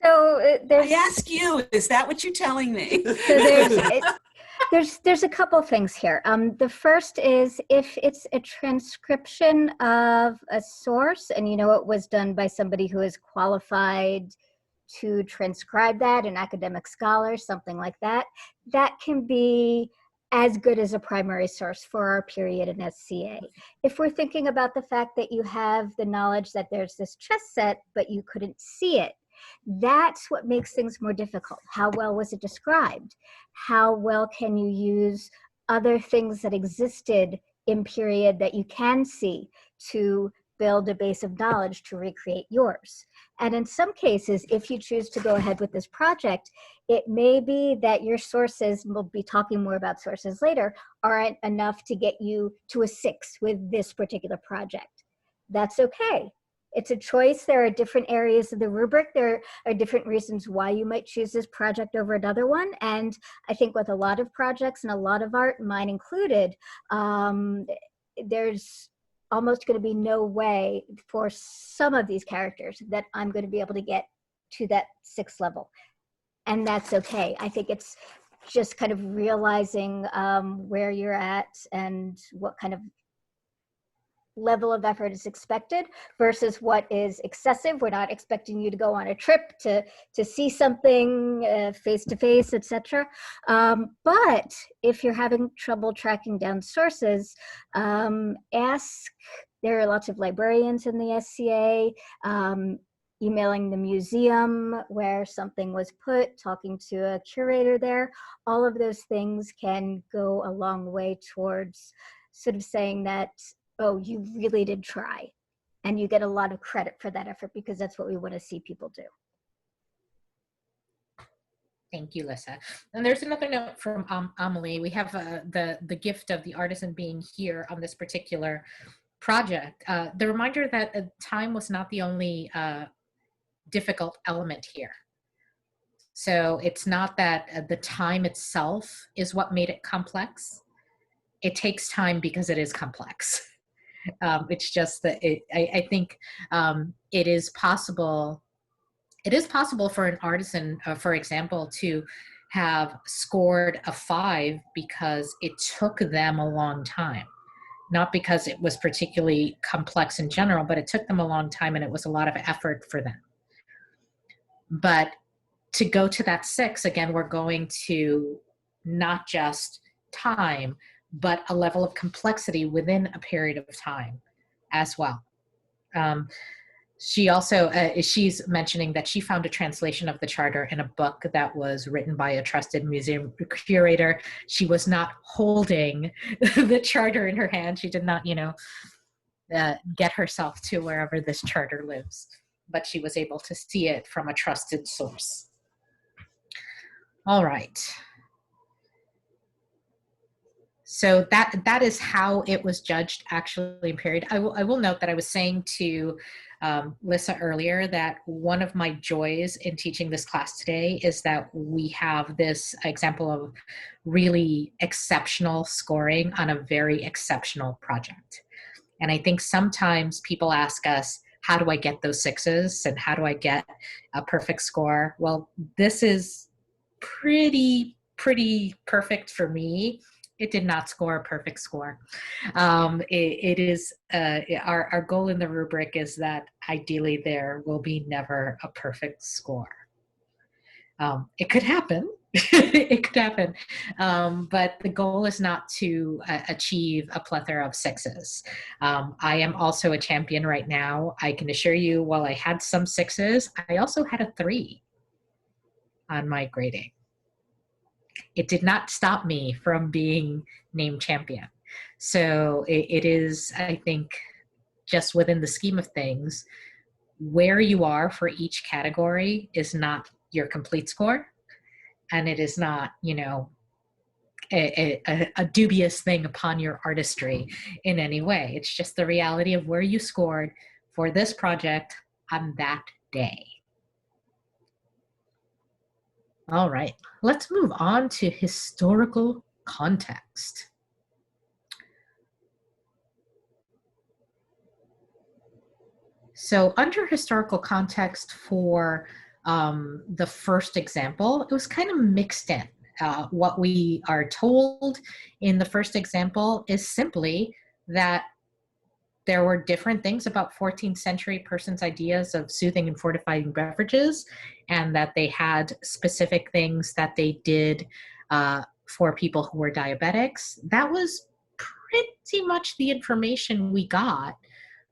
So I ask you, is that what you're telling me? So there's a couple things here. The first is if it's a transcription of a source and you know it was done by somebody who is qualified to transcribe that, an academic scholar, something like that, that can be as good as a primary source for our period in SCA. If we're thinking about the fact that you have the knowledge that there's this chess set, but you couldn't see it, that's what makes things more difficult. How well was it described? How well can you use other things that existed in period that you can see to build a base of knowledge to recreate yours? And in some cases, if you choose to go ahead with this project, it may be that your sources, we'll be talking more about sources later, aren't enough to get you to a 6 with this particular project. That's okay. It's a choice. There are different areas of the rubric. There are different reasons why you might choose this project over another one. And I think with a lot of projects and a lot of art, mine included, there's almost going to be no way for some of these characters that I'm going to be able to get to that 6th level. And that's okay. I think it's just kind of realizing where you're at and what kind of level of effort is expected versus what is excessive. We're not expecting you to go on a trip to see something face to face, etc. But if you're having trouble tracking down sources, ask. There are lots of librarians in the SCA. Emailing the museum where something was put, talking to a curator there, all of those things can go a long way towards sort of saying that, oh, you really did try. And you get a lot of credit for that effort because that's what we want to see people do. Thank you, Lissa. And there's another note from Amelie. We have the gift of the artisan being here on this particular project. The reminder that time was not the only difficult element here. So it's not that the time itself is what made it complex. It takes time because it is complex. It's just that I think it is possible for an artisan, for example, to have scored a 5 because it took them a long time. Not because it was particularly complex in general, but it took them a long time and it was a lot of effort for them. But to go to that 6, again, we're going to not just time, but a level of complexity within a period of time as well. She also, she's mentioning that she found a translation of the charter in a book that was written by a trusted museum curator. She was not holding the charter in her hand. She did not, get herself to wherever this charter lives, but she was able to see it from a trusted source. All right. So that is how it was judged actually in period. I will note that I was saying to Lissa earlier that one of my joys in teaching this class today is that we have this example of really exceptional scoring on a very exceptional project. And I think sometimes people ask us, how do I get those 6s and how do I get a perfect score? Well, this is pretty perfect for me. It did not score a perfect score. It is our goal in the rubric is that ideally there will be never a perfect score. It could happen. It could happen. But the goal is not to achieve a plethora of 6s. I am also a champion right now. I can assure you, while I had some 6s, I also had a 3 on my grading. It did not stop me from being named champion. So it is, I think, just within the scheme of things, where you are for each category is not your complete score. And it is not, a dubious thing upon your artistry in any way. It's just the reality of where you scored for this project on that day. All right, let's move on to historical context. So under historical context for the first example, it was kind of mixed in. What we are told in the first example is simply that there were different things about 14th century persons' ideas of soothing and fortifying beverages, and that they had specific things that they did for people who were diabetics. That was pretty much the information we got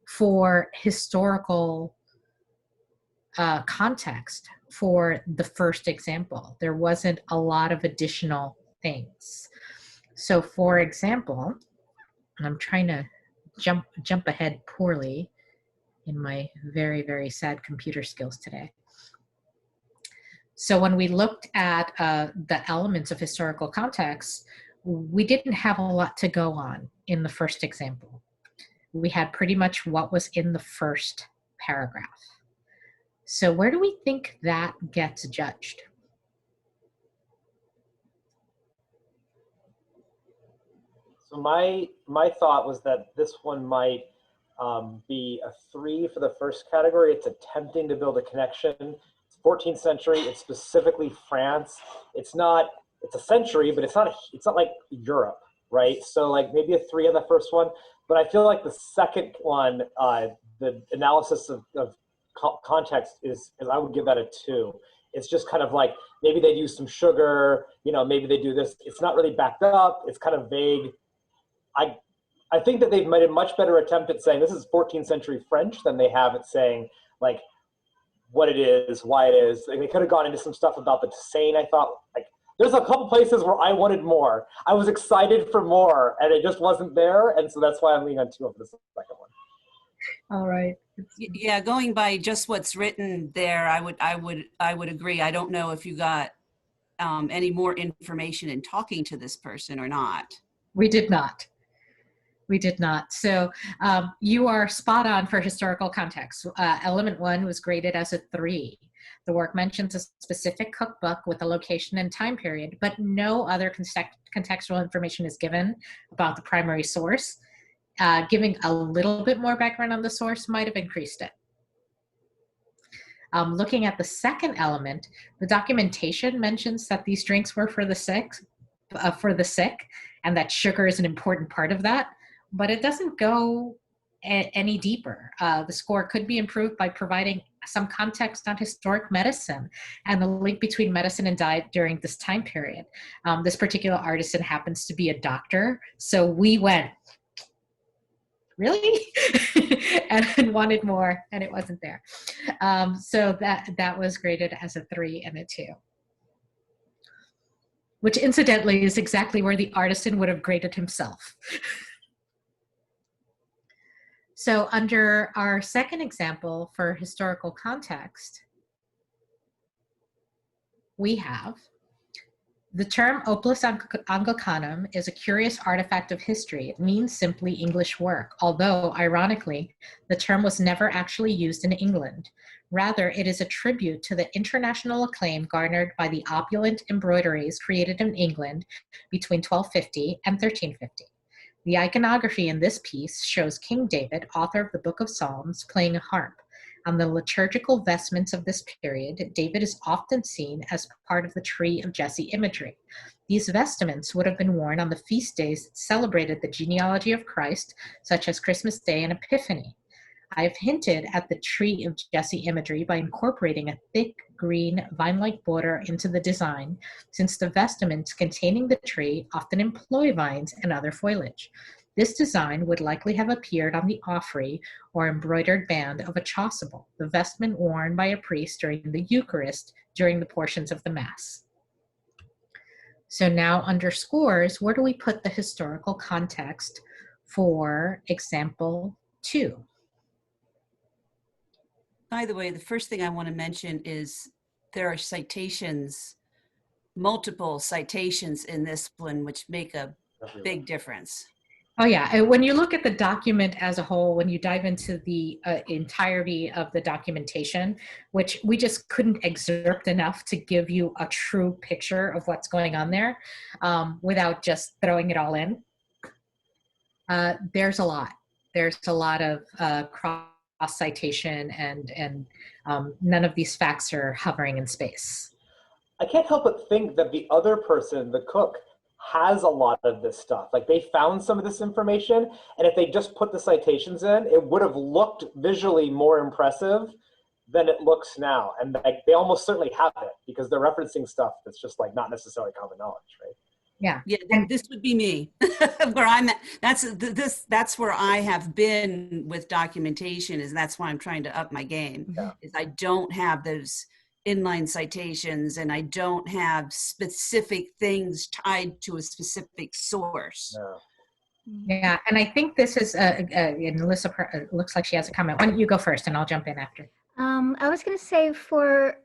for historical context for the first example. There wasn't a lot of additional things. So for example, I'm trying to jump ahead poorly in my very, very sad computer skills today. So when we looked at the elements of historical context, we didn't have a lot to go on in the first example. We had pretty much what was in the first paragraph. So where do we think that gets judged? So my thought was that this one might be a 3 for the first category. It's attempting to build a connection. It's 14th century. It's specifically France. It's a century, but it's not like Europe, right? So like maybe a 3 on the first one. But I feel like the second one, the analysis of context is I would give that a 2. It's just kind of like maybe they'd use some sugar, maybe they do this. It's not really backed up. It's kind of vague. I think that they've made a much better attempt at saying this is 14th century French than they have at saying like what it is, why it is. Like, they could have gone into some stuff about the Seine. I thought like there's a couple places where I wanted more. I was excited for more, and it just wasn't there, and so that's why I'm leaning on 2 for the second one. All right. Yeah, going by just what's written there, I would agree. I don't know if you got any more information in talking to this person or not. We did not. We did not. So you are spot on for historical context. Element 1 was graded as a 3. The work mentions a specific cookbook with a location and time period, but no other contextual information is given about the primary source. Giving a little bit more background on the source might have increased it. Looking at the second element, the documentation mentions that these drinks were for the sick, and that sugar is an important part of that, but it doesn't go any deeper. The score could be improved by providing some context on historic medicine and the link between medicine and diet during this time period. This particular artisan happens to be a doctor, so we went, really? and wanted more, and it wasn't there. So that was graded as a 3 and a 2. Which incidentally is exactly where the artisan would have graded himself. So under our second example for historical context, we have the term opus Anglicanum is a curious artifact of history. It means simply English work, although, ironically, the term was never actually used in England. Rather, it is a tribute to the international acclaim garnered by the opulent embroideries created in England between 1250 and 1350. The iconography in this piece shows King David, author of the Book of Psalms, playing a harp. On the liturgical vestments of this period, David is often seen as part of the Tree of Jesse imagery. These vestments would have been worn on the feast days that celebrated the genealogy of Christ, such as Christmas Day and Epiphany. I have hinted at the Tree of Jesse imagery by incorporating a thick green vine-like border into the design, since the vestments containing the tree often employ vines and other foliage. This design would likely have appeared on the offrey or embroidered band of a chasuble, the vestment worn by a priest during the Eucharist during the portions of the Mass. So now under scores, where do we put the historical context for example 2? By the way, the first thing I want to mention is there are citations, multiple citations in this one, which make a big difference. Oh yeah, and when you look at the document as a whole, when you dive into the entirety of the documentation, which we just couldn't excerpt enough to give you a true picture of what's going on there without just throwing it all in, there's a lot. There's a lot of cross-citation and none of these facts are hovering in space. I can't help but think that the other person, the cook, has a lot of this stuff. Like they found some of this information, and if they just put the citations in, it would have looked visually more impressive than it looks now. And like they almost certainly have it because they're referencing stuff that's just like not necessarily common knowledge, right? Yeah. Yeah, this would be me. Where I'm at, that's where I have been with documentation, is that's why I'm trying to up my game. Yeah. Is I don't have those inline citations, and I don't have specific things tied to a specific source. No. Yeah, and I think this is, and Alyssa looks like she has a comment. Why don't you go first and I'll jump in after. I was going to say for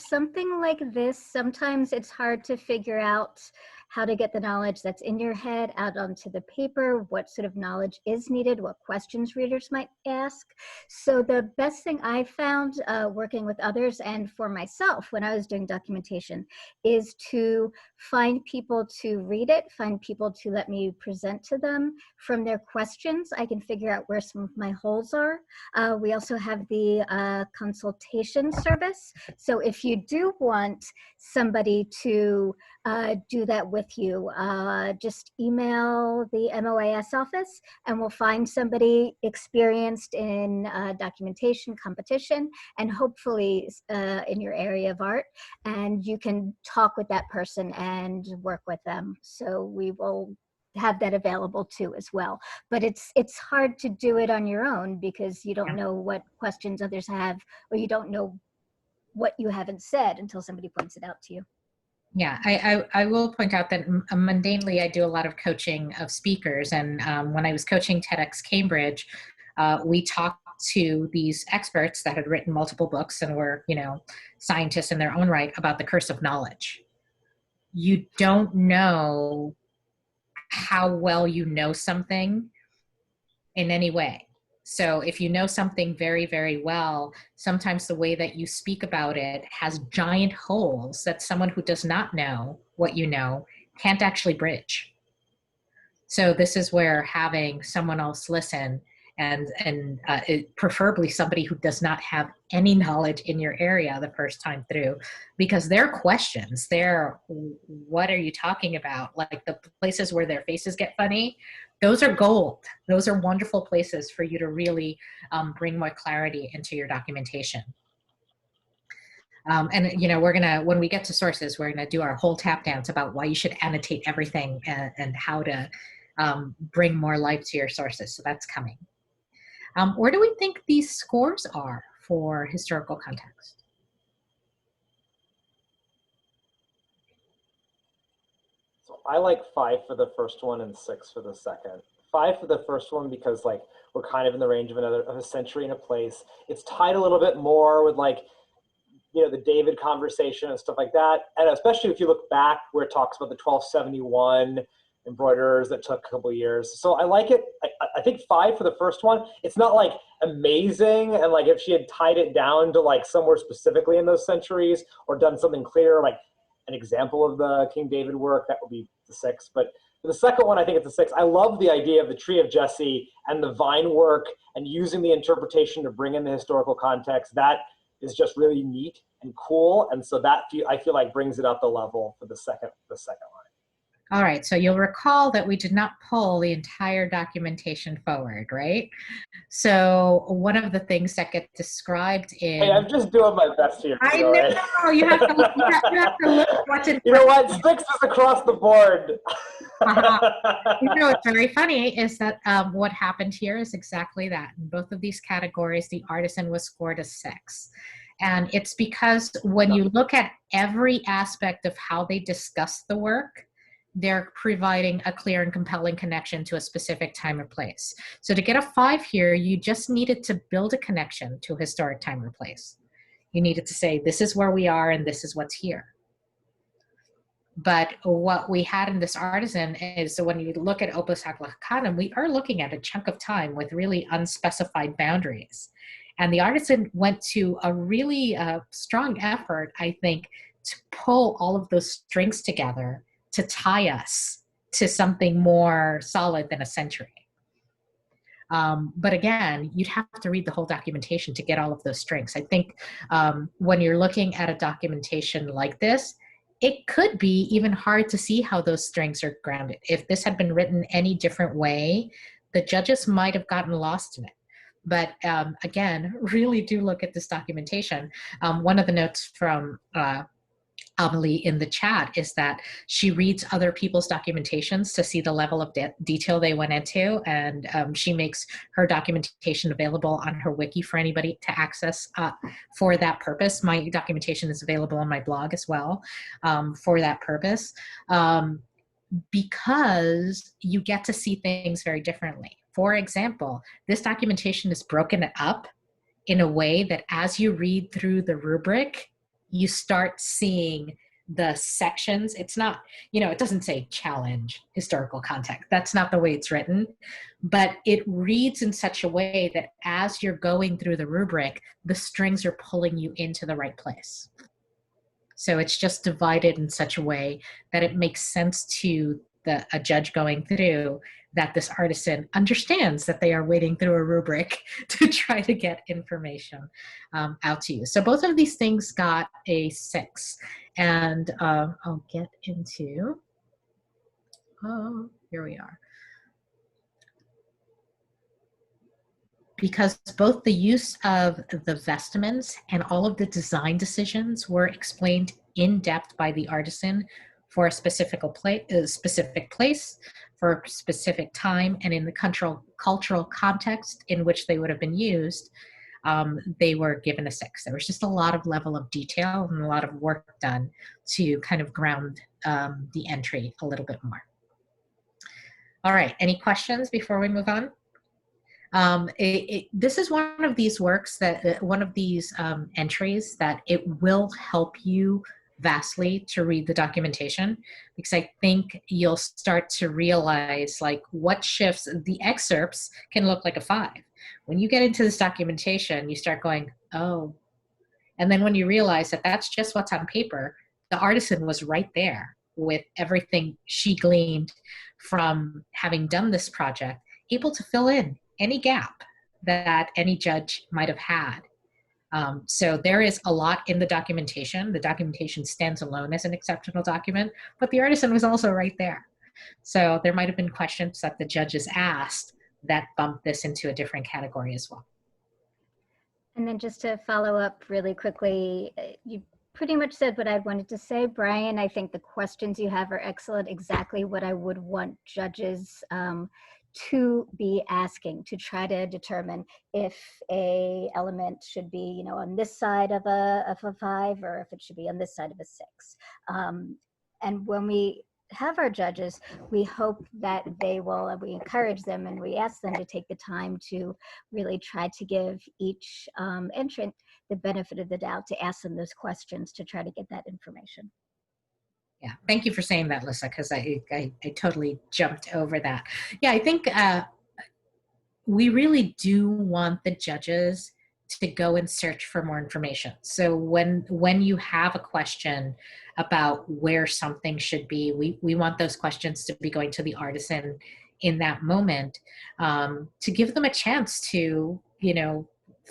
something like this, sometimes it's hard to figure out how to get the knowledge that's in your head out onto the paper, what sort of knowledge is needed, what questions readers might ask. So the best thing I found working with others and for myself when I was doing documentation is to find people to read it, find people to let me present to them. From their questions, I can figure out where some of my holes are. We also have the consultation service. So if you do want somebody to do that with you, just email the MOAS office and we'll find somebody experienced in documentation, competition, and hopefully in your area of art, and you can talk with that person and work with them. So we will have that available too as well. But it's hard to do it on your own because you don't know what questions others have, or you don't know what you haven't said until somebody points it out to you. Yeah, I will point out that mundanely I do a lot of coaching of speakers, and when I was coaching TEDx Cambridge, we talked to these experts that had written multiple books and were, you know, scientists in their own right about the curse of knowledge. You don't know how well you know something in any way. So if you know something very, very well, sometimes the way that you speak about it has giant holes that someone who does not know what you know can't actually bridge. So this is where having someone else listen, and preferably somebody who does not have any knowledge in your area the first time through, because their questions, what are you talking about? Like the places where their faces get funny, those are gold. Those are wonderful places for you to really bring more clarity into your documentation. And you know, when we get to sources, we're gonna do our whole tap dance about why you should annotate everything and how to bring more life to your sources. So that's coming. Where do we think these scores are for historical context? So I like 5 for the first one and 6 for the second. 5 for the first one because like we're kind of in the range of a century and a place. It's tied a little bit more with like, you know, the David conversation and stuff like that. And especially if you look back where it talks about the 1271 embroiderers that took a couple of years. So I like it. I think 5 for the first one. It's not like amazing, and like if she had tied it down to like somewhere specifically in those centuries or done something clear, like an example of the King David work, that would be the 6. But for the second one, I think it's a 6. I love the idea of the Tree of Jesse and the vine work and using the interpretation to bring in the historical context. That is just really neat and cool, and so that I feel like brings it up a level for the second line. All right, so you'll recall that we did not pull the entire documentation forward, right? So one of the things that get described in— Hey, I'm just doing my best here. I know, you have to look, you have to look what's in— You know what, 6 is across the board. You know what's very funny is that what happened here is exactly that. In both of these categories, the artisan was scored a 6. And it's because when you look at every aspect of how they discuss the work, they're providing a clear and compelling connection to a specific time or place. So to get a 5 here, you just needed to build a connection to a historic time or place. You needed to say, this is where we are and this is what's here. But what we had in this artisan is, so when you look at opus hoc lacanum, we are looking at a chunk of time with really unspecified boundaries. And the artisan went to a really strong effort, I think, to pull all of those strings together to tie us to something more solid than a century. But again, you'd have to read the whole documentation to get all of those strings. I think when you're looking at a documentation like this, it could be even hard to see how those strings are grounded. If this had been written any different way, the judges might have gotten lost in it. But again, really do look at this documentation. One of the notes from Amelie in the chat is that she reads other people's documentations to see the level of detail they went into, and she makes her documentation available on her wiki for anybody to access for that purpose. My documentation is available on my blog as well for that purpose, because you get to see things very differently. For example, this documentation is broken up in a way that as you read through the rubric, you start seeing the sections. It's not, it doesn't say challenge historical context. That's not the way it's written, but it reads in such a way that as you're going through the rubric, the strings are pulling you into the right place. So it's just divided in such a way that it makes sense to a judge going through, that this artisan understands that they are wading through a rubric to try to get information out to you. So both of these things got a 6. And I'll get into, here we are. Because both the use of the vestments and all of the design decisions were explained in depth by the artisan for a specific place, for a specific time, and in the cultural context in which they would have been used, they were given a 6. There was just a lot of level of detail and a lot of work done to kind of ground the entry a little bit more. All right, any questions before we move on? This is one of these works that, one of these entries that it will help you vastly to read the documentation, because I think you'll start to realize like what shifts. The excerpts can look like a 5. When you get into this documentation, you start going, oh. And then when you realize that that's just what's on paper, the artisan was right there with everything she gleaned from having done this project, able to fill in any gap that any judge might have had. So there is a lot in the documentation. The documentation stands alone as an exceptional document, but the artisan was also right there. So there might have been questions that the judges asked that bumped this into a different category as well. And then just to follow up really quickly, you pretty much said what I wanted to say, Brian. I think the questions you have are excellent, exactly what I would want judges to be asking, to try to determine if a element should be, on this side of a 5, or if it should be on this side of a 6. And when we have our judges, we hope that they will, and we encourage them and we ask them to take the time to really try to give each entrant the benefit of the doubt, to ask them those questions to try to get that information. Yeah, thank you for saying that, Lissa, because I totally jumped over that. Yeah, I think we really do want the judges to go and search for more information. So when you have a question about where something should be, we want those questions to be going to the artisan in that moment, to give them a chance to,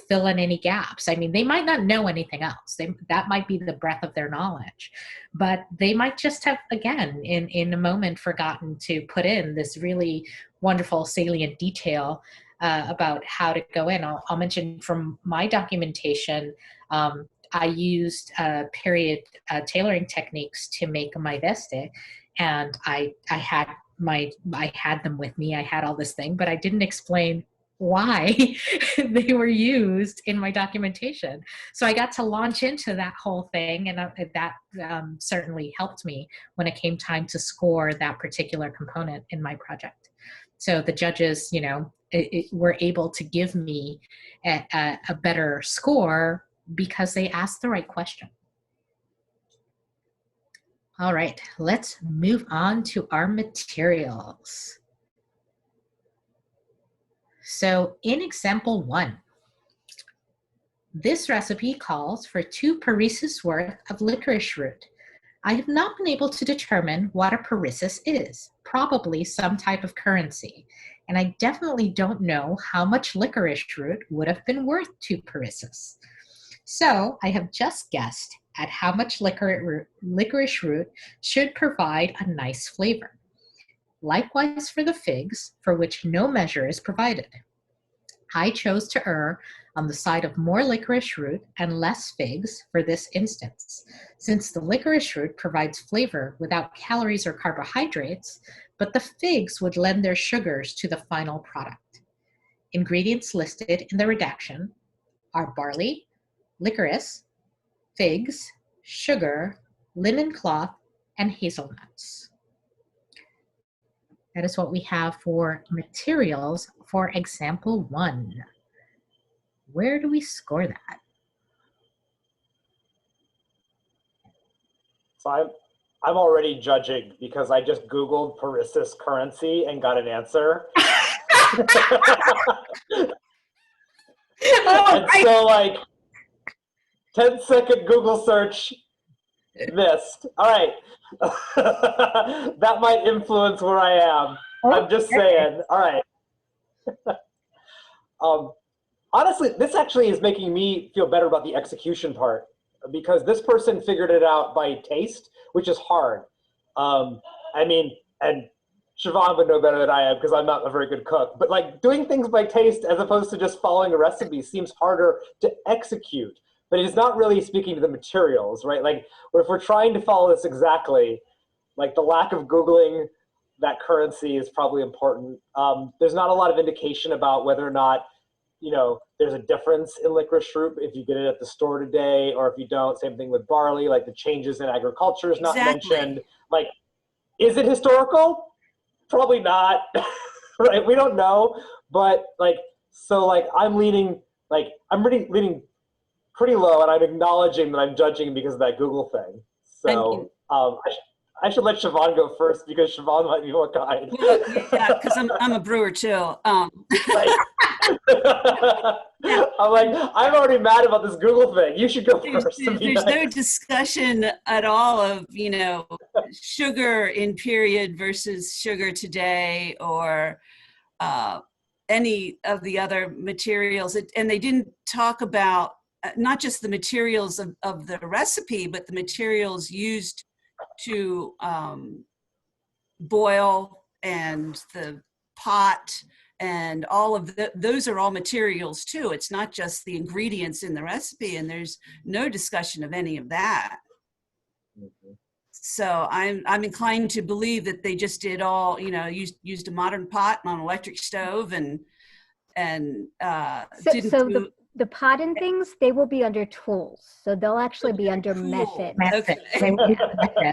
fill in any gaps. I mean, they might not know anything else. That might be the breadth of their knowledge, but they might just have, again, in a moment, forgotten to put in this really wonderful salient detail about how to go in. I'll mention from my documentation, I used period tailoring techniques to make my veste, and I had them with me. I had all this thing, but I didn't explain why they were used in my documentation. So I got to launch into that whole thing, and that certainly helped me when it came time to score that particular component in my project. So the judges, were able to give me a better score because they asked the right question. All right, let's move on to our materials. So in example 1, this recipe calls for 2 parisis worth of licorice root. I have not been able to determine what a parisis is, probably some type of currency, and I definitely don't know how much licorice root would have been worth 2 parisis. So I have just guessed at how much licorice root should provide a nice flavor. Likewise for the figs, for which no measure is provided. I chose to err on the side of more licorice root and less figs for this instance, since the licorice root provides flavor without calories or carbohydrates, but the figs would lend their sugars to the final product. Ingredients listed in the redaction are barley, licorice, figs, sugar, linen cloth, and hazelnuts. That is what we have for materials for example 1. Where do we score that? So I'm already judging because I just Googled parisis currency and got an answer. And so like 10-second Google search missed. All right. That might influence where I am. I'm just saying. All right. Honestly, this actually is making me feel better about the execution part because this person figured it out by taste, which is hard. I mean, and Siobhan would know better than I am because I'm not a very good cook, but like doing things by taste as opposed to just following a recipe seems harder to execute, but it is not really speaking to the materials, right? Like if we're trying to follow this exactly, like the lack of Googling that currency is probably important. There's not a lot of indication about whether or not, you know, there's a difference in licorice root if you get it at the store today or if you don't. Same thing with barley, like the changes in agriculture is not mentioned. Like, is it historical? Probably not, right? We don't know, but like, so like I'm leaning, like I'm really leaning pretty low and I'm acknowledging that I'm judging because of that Google thing. So I should let Siobhan go first because Siobhan might be more kind. Yeah, because I'm a brewer too. Right. I'm like, I'm already mad about this Google thing. You should go first. There's no discussion at all of, you know, sugar in period versus sugar today or any of the other materials. And they didn't talk about not just the materials of the recipe, but the materials used to boil and the pot and all of those are all materials too. It's not just the ingredients in the recipe, and there's no discussion of any of that. Mm-hmm. So I'm inclined to believe that they just did all, you know, used a modern pot on an electric stove and didn't do. The pot and things, they will be under tools. So they'll actually be under method. Okay.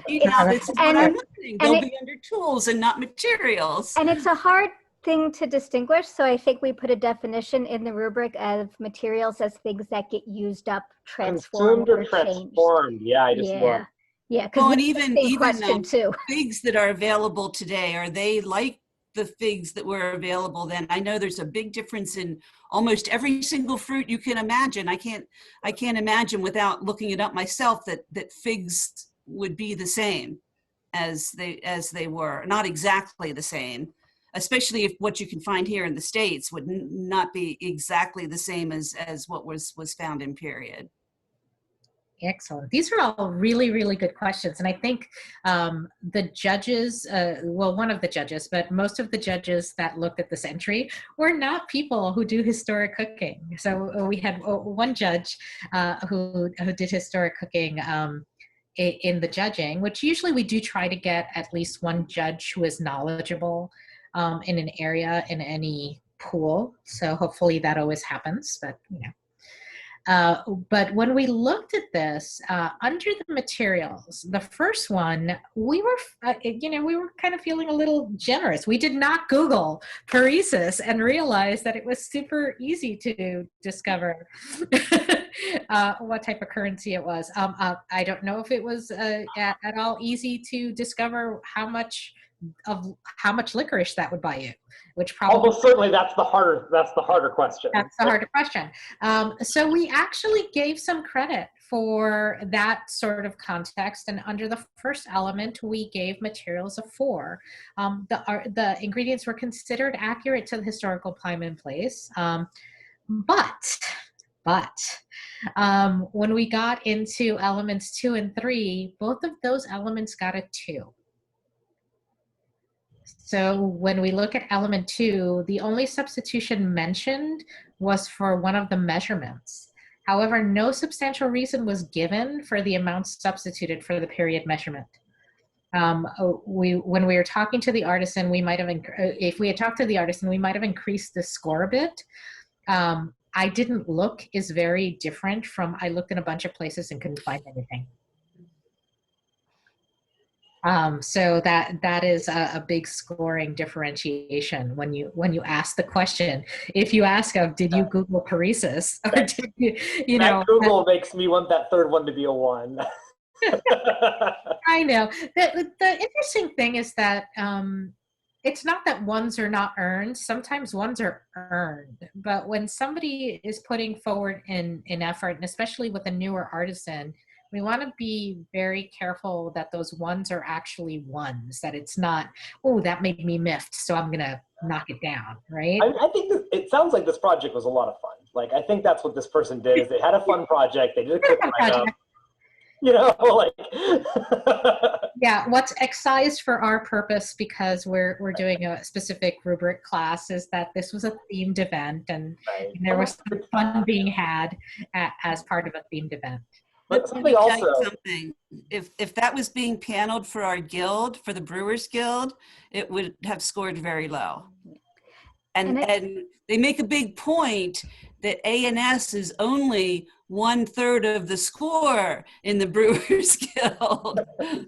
Yeah, this is what I'm saying. They'll be under tools and not materials. And it's a hard thing to distinguish. So I think we put a definition in the rubric of materials as things that get used up, transformed, or transformed. Yeah, I just love. Yeah, because and even figs that are available today, are they like the figs that were available then? I know there's a big difference in almost every single fruit you can imagine. I can't imagine without looking it up myself that figs would be the same as they were. Not exactly the same, especially if what you can find here in the States would not be exactly the same as what was found in period. Excellent. These are all really, really good questions. And I think the judges, well, one of the judges, but most of the judges that looked at this entry were not people who do historic cooking. So we had one judge who did historic cooking in the judging, which usually we do try to get at least one judge who is knowledgeable in an area in any pool. So hopefully that always happens, but you know. But when we looked at this, under the materials, the first one, we were, we were kind of feeling a little generous. We did not Google parisis and realize that it was super easy to discover. what type of currency it was. I don't know if it was at all easy to discover how much licorice that would buy you, which probably Almost certainly that's the harder question. That's the harder question. So we actually gave some credit for that sort of context, and under the first element, we gave materials a 4. The ingredients were considered accurate to the historical time and place, but when we got into elements 2 and 3, both of those elements got a 2. So when we look at element 2, the only substitution mentioned was for one of the measurements. However, no substantial reason was given for the amounts substituted for the period measurement. When we were talking to the artisan, we might have, if we had talked to the artisan, we might have increased the score a bit. I didn't look is very different from, I looked in a bunch of places and couldn't find anything. So that is a big scoring differentiation when you ask the question. If you ask did you Google paresis, or did you know? Google makes me want that third one to be a 1. I know. The interesting thing is that it's not that 1s are not earned. Sometimes 1s are earned, but when somebody is putting forward in effort, and especially with a newer artisan, we want to be very careful that those 1s are actually 1s, that it's not, oh, that made me miffed, so I'm going to knock it down, right? I think it sounds like this project was a lot of fun. Like, I think that's what this person did, is they had a fun project. They did a quick write-up. You know, like. Yeah, what's excised for our purpose, because we're doing a specific rubric class, is that this was a themed event, and Right. there was some fun being had as part of a themed event. But Let me something tell you also, something. If that was being paneled for our guild, for the Brewers Guild, it would have scored very low. And they make a big point that A&S is only 1/3 of the score in the Brewers Guild. So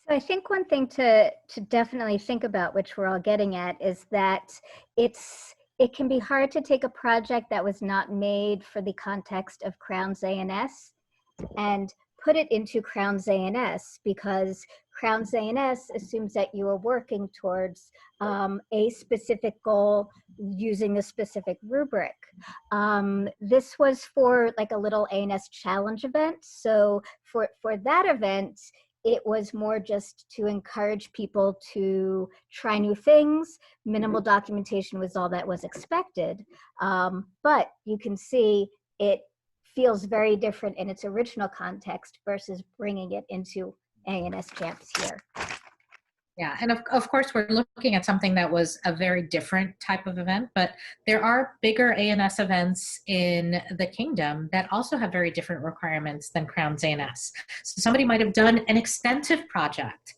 I think one thing to definitely think about, which we're all getting at, is that it can be hard to take a project that was not made for the context of Crown's A&S and put it into Crown's A&S, because Crown's A&S assumes that you are working towards a specific goal using a specific rubric. This was for like a little A&S challenge event. So for that event, it was more just to encourage people to try new things. Minimal documentation was all that was expected. But you can see it feels very different in its original context versus bringing it into A&S Champs here. Yeah, and of course we're looking at something that was a very different type of event, but there are bigger A&S events in the kingdom that also have very different requirements than Crown's A&S. So somebody might have done an extensive project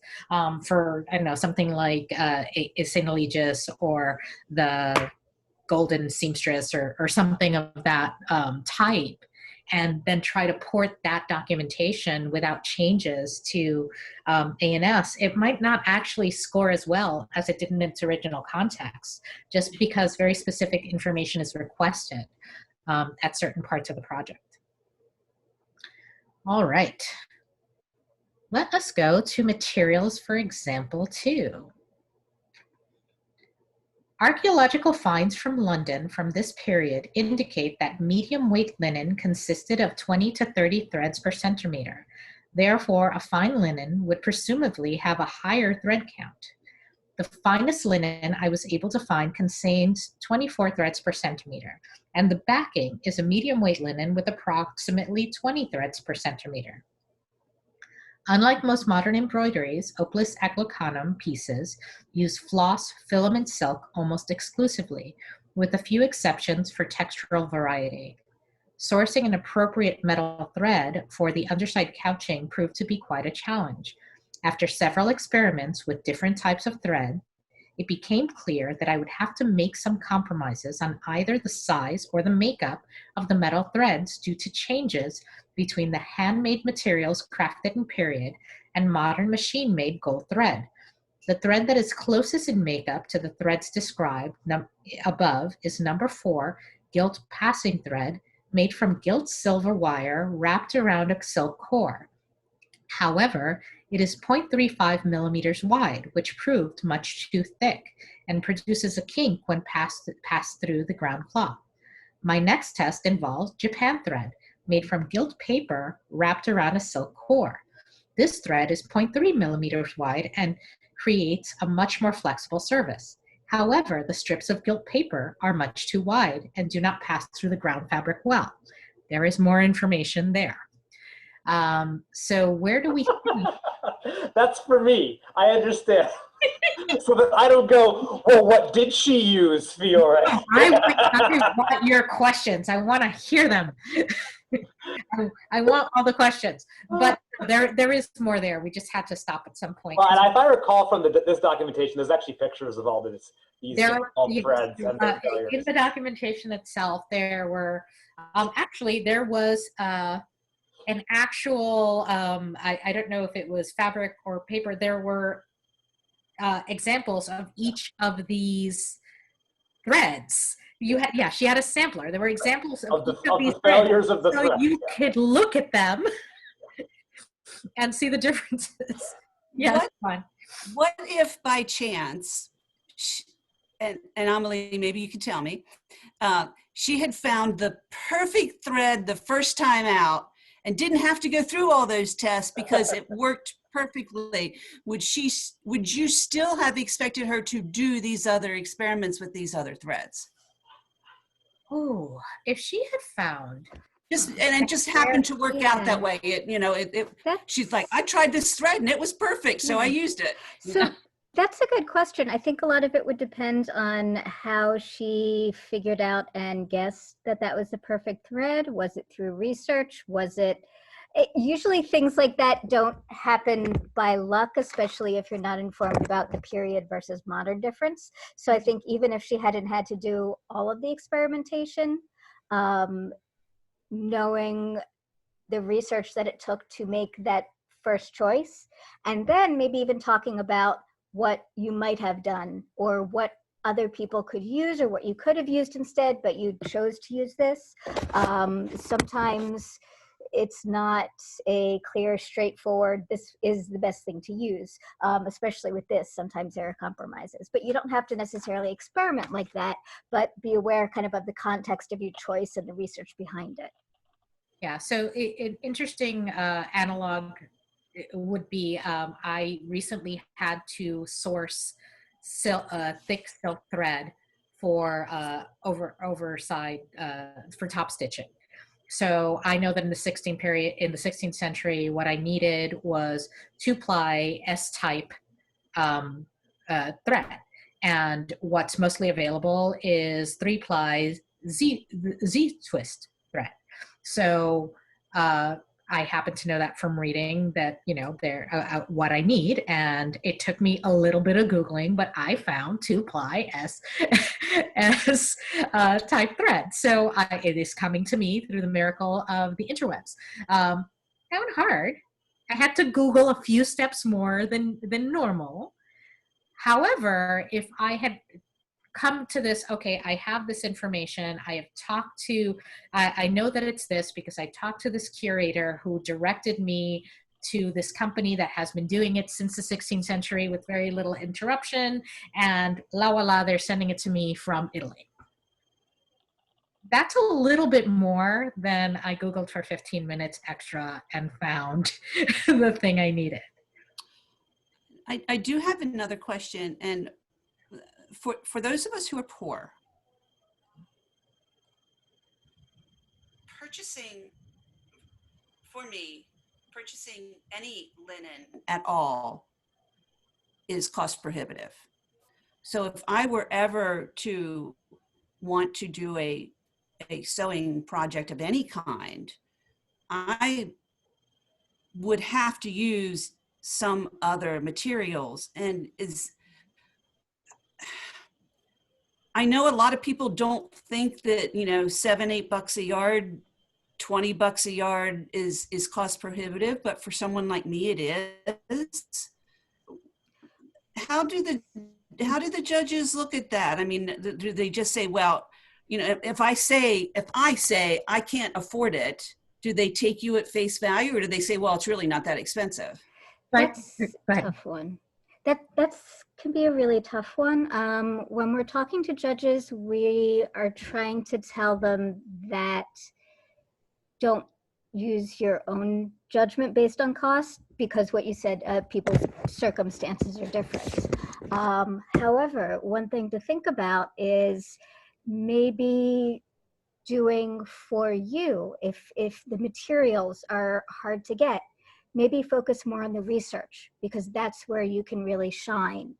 for, I don't know, something like St. Eligius or the Golden Seamstress or something of that type, and then try to port that documentation without changes to A&S, it might not actually score as well as it did in its original context, just because very specific information is requested at certain parts of the project. All right. Let us go to materials for example 2. Archaeological finds from London from this period indicate that medium weight linen consisted of 20 to 30 threads per centimeter. Therefore, a fine linen would presumably have a higher thread count. The finest linen I was able to find contains 24 threads per centimeter, and the backing is a medium weight linen with approximately 20 threads per centimeter. Unlike most modern embroideries, Opus Anglocanum pieces use floss filament silk almost exclusively, with a few exceptions for textural variety. Sourcing an appropriate metal thread for the underside couching proved to be quite a challenge. After several experiments with different types of thread, it became clear that I would have to make some compromises on either the size or the makeup of the metal threads due to changes between the handmade materials crafted in period and modern machine-made gold thread. The thread that is closest in makeup to the threads described above is number 4, gilt passing thread, made from gilt silver wire wrapped around a silk core. However, it is 0.35 millimeters wide, which proved much too thick and produces a kink when passed through the ground cloth. My next test involves Japan thread, made from gilt paper wrapped around a silk core. This thread is 0.3 millimeters wide and creates a much more flexible surface. However, the strips of gilt paper are much too wide and do not pass through the ground fabric well. There is more information there. So where do we think? That's for me. I understand. So that I don't go, well, what did she use, Fiore? I want your questions. I want to hear them. I want all the questions. But there is more there. We just had to stop at some point. Well, and if I recall from this documentation, there's actually pictures of all these threads. And in the documentation itself, there were, actually, there was an actual, I don't know if it was fabric or paper, there were examples of each of these threads. She had a sampler. There were examples of these failures of the so thread. you could look at them and see the differences. Yeah, fine. What if by chance, and Amelie, maybe you could tell me, she had found the perfect thread the first time out and didn't have to go through all those tests because it worked perfectly. Would you still have expected her to do these other experiments with these other threads? Oh, if she had found it just happened to work out that way. She's like, I tried this thread and it was perfect, so I used it. So that's a good question. I think a lot of it would depend on how she figured out and guessed that that was the perfect thread. Was it through research? Usually things like that don't happen by luck, especially if you're not informed about the period versus modern difference. So I think even if she hadn't had to do all of the experimentation, knowing the research that it took to make that first choice, and then maybe even talking about what you might have done or what other people could use or what you could have used instead, but you chose to use this. Sometimes it's not a clear, straightforward, this is the best thing to use, especially with this. Sometimes there are compromises, but you don't have to necessarily experiment like that, but be aware kind of the context of your choice and the research behind it. Yeah, so an interesting analog would be, I recently had to source thick silk thread for overside for top stitching. So I know that in the 16th century, what I needed was 2-ply S-type thread, and what's mostly available is 3-ply Z-twist thread. So I happen to know that from reading that, they're what I need, and it took me a little bit of Googling, but I found 2-ply S type thread. So it is coming to me through the miracle of the interwebs. Found hard. I had to Google a few steps more than normal. However, if I had come to this, okay, I have this information, I have talked to, I know that it's this because I talked to this curator who directed me to this company that has been doing it since the 16th century with very little interruption, and they're sending it to me from Italy. That's a little bit more than I Googled for 15 minutes extra and found the thing I needed. I do have another question, and for those of us who are poor, purchasing any linen at all is cost prohibitive. So if I were ever to want to do a sewing project of any kind, I would have to use some other materials. And I know a lot of people don't think that, $7-8 a yard, $20 a yard is cost prohibitive, but for someone like me, it is. How do the judges look at that? I mean, do they just say, well, You know, if I say I can't afford it, do they take you at face value, or do they say, well, it's really not that expensive? That's Go a ahead. tough one. That's can be a really tough one. When we're talking to judges, we are trying to tell them that don't use your own judgment based on cost, because what you said, people's circumstances are different. However, one thing to think about is maybe doing for you, if the materials are hard to get, maybe focus more on the research, because that's where you can really shine.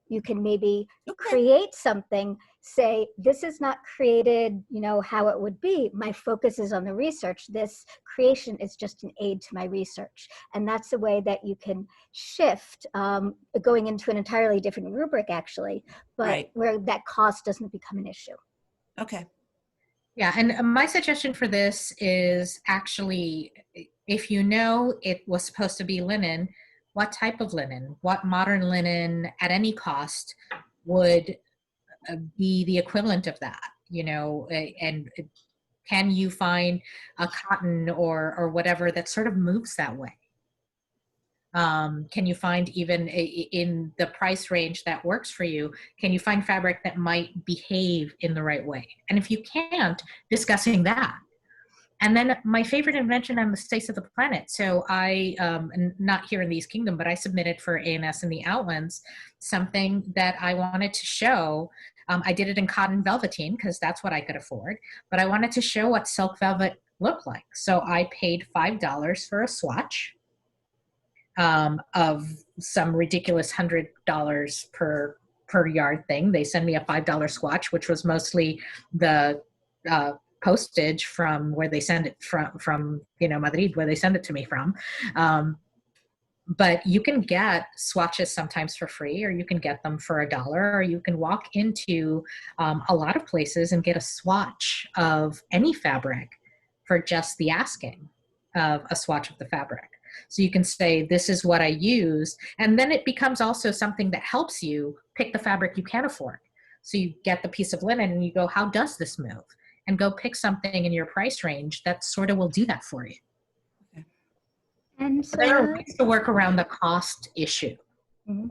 You can maybe create something, say, this is not created, you know, how it would be. My focus is on the research. This creation is just an aid to my research. And that's the way that you can shift, going into an entirely different rubric, actually, but Right. where that cost doesn't become an issue. Okay. Yeah, and my suggestion for this is actually, if you know it was supposed to be linen, what type of linen, what modern linen at any cost would be the equivalent of that, you know, and can you find a cotton or whatever that sort of moves that way? Can you find, even in the price range that works for you, can you find fabric that might behave in the right way? And if you can't, discussing that. And then my favorite invention on the face of the planet. So I, not here in the East Kingdom, but I submitted for ANS in the Outlands something that I wanted to show. I did it in cotton velveteen because that's what I could afford, but I wanted to show what silk velvet looked like. So I paid $5 for a swatch of some ridiculous $100 per yard thing. They send me a $5 swatch, which was mostly the postage from where they send it from you know, Madrid, where they send it to me from. But you can get swatches sometimes for free, or you can get them for $1, or you can walk into a lot of places and get a swatch of any fabric for just the asking of a swatch of the fabric. So you can say, this is what I use. And then it becomes also something that helps you pick the fabric you can afford. So you get the piece of linen and you go, how does this move? And go pick something in your price range that sort of will do that for you. And But there are ways to work around the cost issue. mm-hmm.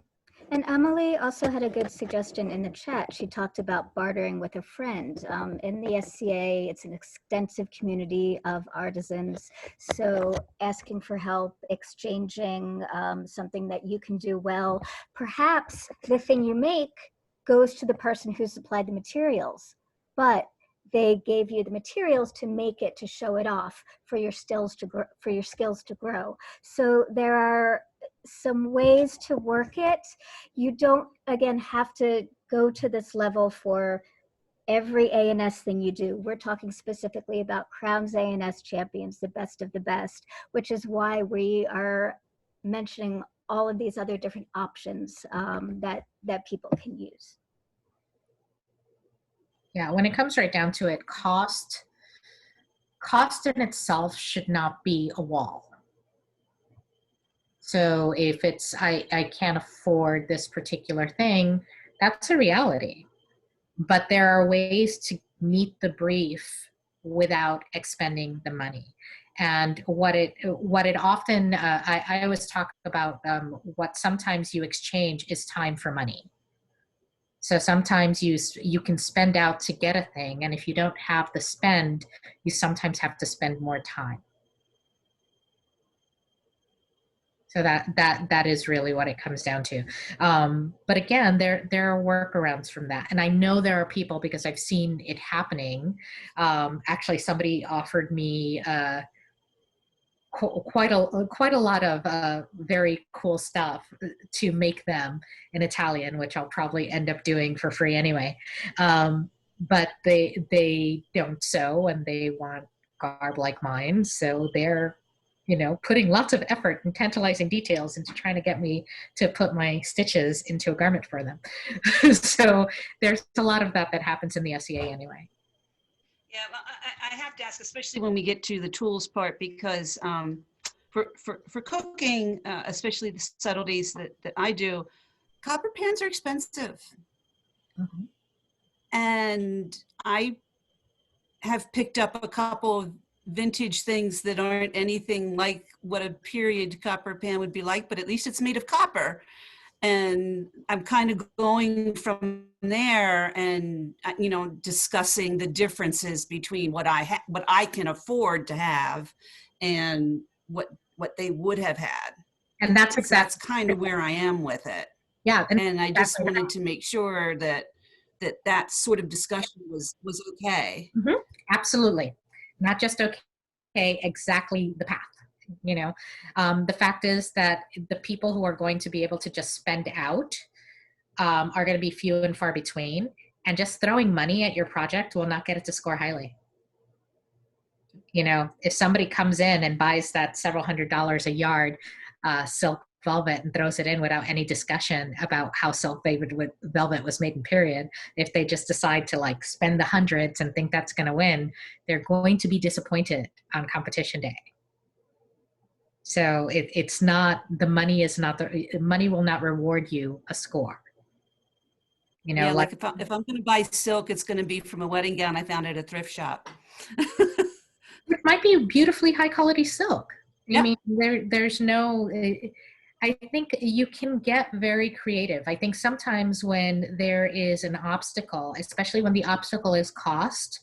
And Emily also had a good suggestion in the chat. She talked about bartering with a friend. In the SCA, it's an extensive community of artisans. So asking for help, exchanging something that you can do well. Perhaps the thing you make goes to the person who supplied the materials, but they gave you the materials to make it, to show it off, for your skills to grow. So there are some ways to work it. You don't, again, have to go to this level for every ANS thing you do. We're talking specifically about Crown's ANS champions, the best of the best, which is why we are mentioning all of these other different options that people can use. Yeah, when it comes right down to it, cost in itself should not be a wall. So if it's, I can't afford this particular thing, that's a reality. But there are ways to meet the brief without expending the money. And what it often, I always talk about what sometimes you exchange is time for money. So sometimes you can spend out to get a thing, and if you don't have the spend, you sometimes have to spend more time. So that is really what it comes down to. But again, there are workarounds from that, and I know there are people, because I've seen it happening. Actually, somebody offered me quite a lot of very cool stuff to make them in Italian, which I'll probably end up doing for free anyway. But they don't sew, and they want garb like mine, so they're, you know, putting lots of effort and tantalizing details into trying to get me to put my stitches into a garment for them. So there's a lot of that happens in the SCA anyway. Yeah, I have to ask, especially when we get to the tools part, because for cooking, especially the subtleties that I do, copper pans are expensive. Mm-hmm. And I have picked up a couple of vintage things that aren't anything like what a period copper pan would be like, but at least it's made of copper. And I'm kind of going from there and, you know, discussing the differences between what I can afford to have and what they would have had. And that's So exactly, that's kind of where I am with it. yeah. And I just exactly wanted to make sure that that sort of discussion was okay. Mhm. Absolutely. Not just okay, exactly the path. You know, the fact is that the people who are going to be able to just spend out are going to be few and far between. And just throwing money at your project will not get it to score highly. You know, if somebody comes in and buys that several $100s a yard silk velvet and throws it in without any discussion about how silk velvet was made in period, if they just decide to like spend the hundreds and think that's going to win, they're going to be disappointed on competition day. So it's not, the money is not, the money will not reward you a score. You know, Yeah, like if I'm going to buy silk, it's going to be from a wedding gown I found at a thrift shop. it might be beautifully high quality silk. Yep. I mean, there's no, I think you can get very creative. I think sometimes when there is an obstacle, especially when the obstacle is cost,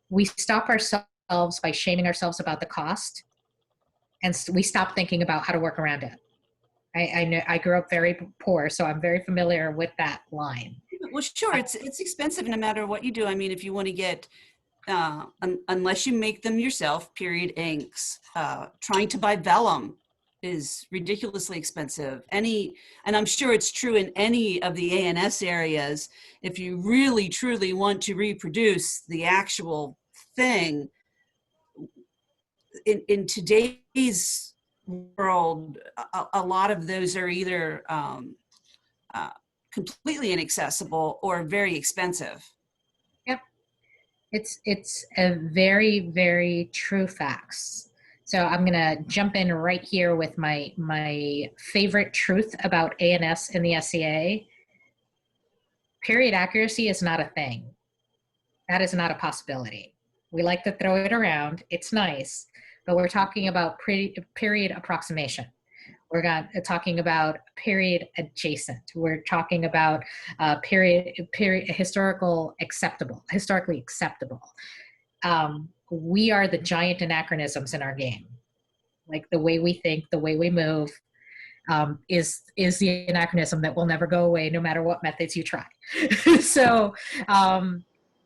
we stop ourselves by shaming ourselves about the cost, and we stop thinking about how to work around it. I know I grew up very poor, so I'm very familiar with that line. Well, sure, it's expensive no matter what you do. I mean, if you want to get, unless you make them yourself, period inks, trying to buy vellum is ridiculously expensive. And I'm sure it's true in any of the ANS areas, if you really truly want to reproduce the actual thing, in today's world, a lot of those are either completely inaccessible or very expensive. Yep. It's a very, very true facts. So I'm going to jump in right here with my favorite truth about ANS in the SCA. Period accuracy is not a thing. That is not a possibility. We like to throw it around. It's nice, but we're talking about period approximation. We're talking about period adjacent. We're talking about historically acceptable. We are the giant anachronisms in our game. Like the way we think, the way we move, is the anachronism that will never go away no matter what methods you try. So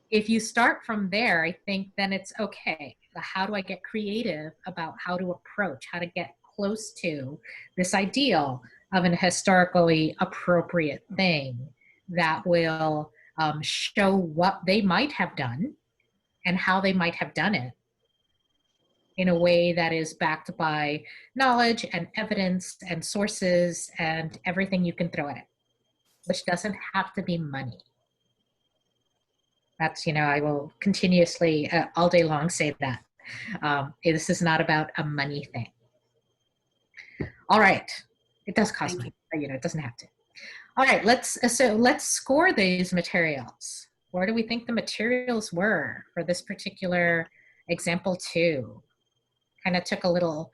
if you start from there, I think then it's okay. How do I get creative about how to approach, how to get close to this ideal of an historically appropriate thing that will show what they might have done and how they might have done it in a way that is backed by knowledge and evidence and sources and everything you can throw at it, which doesn't have to be money. That's, you know, I will continuously all day long say that. This is not about a money thing. All right. It does cost money, but, you know, it doesn't have to. All right, let's score these materials. Where do we think the materials were for this particular example 2? Kind of took a little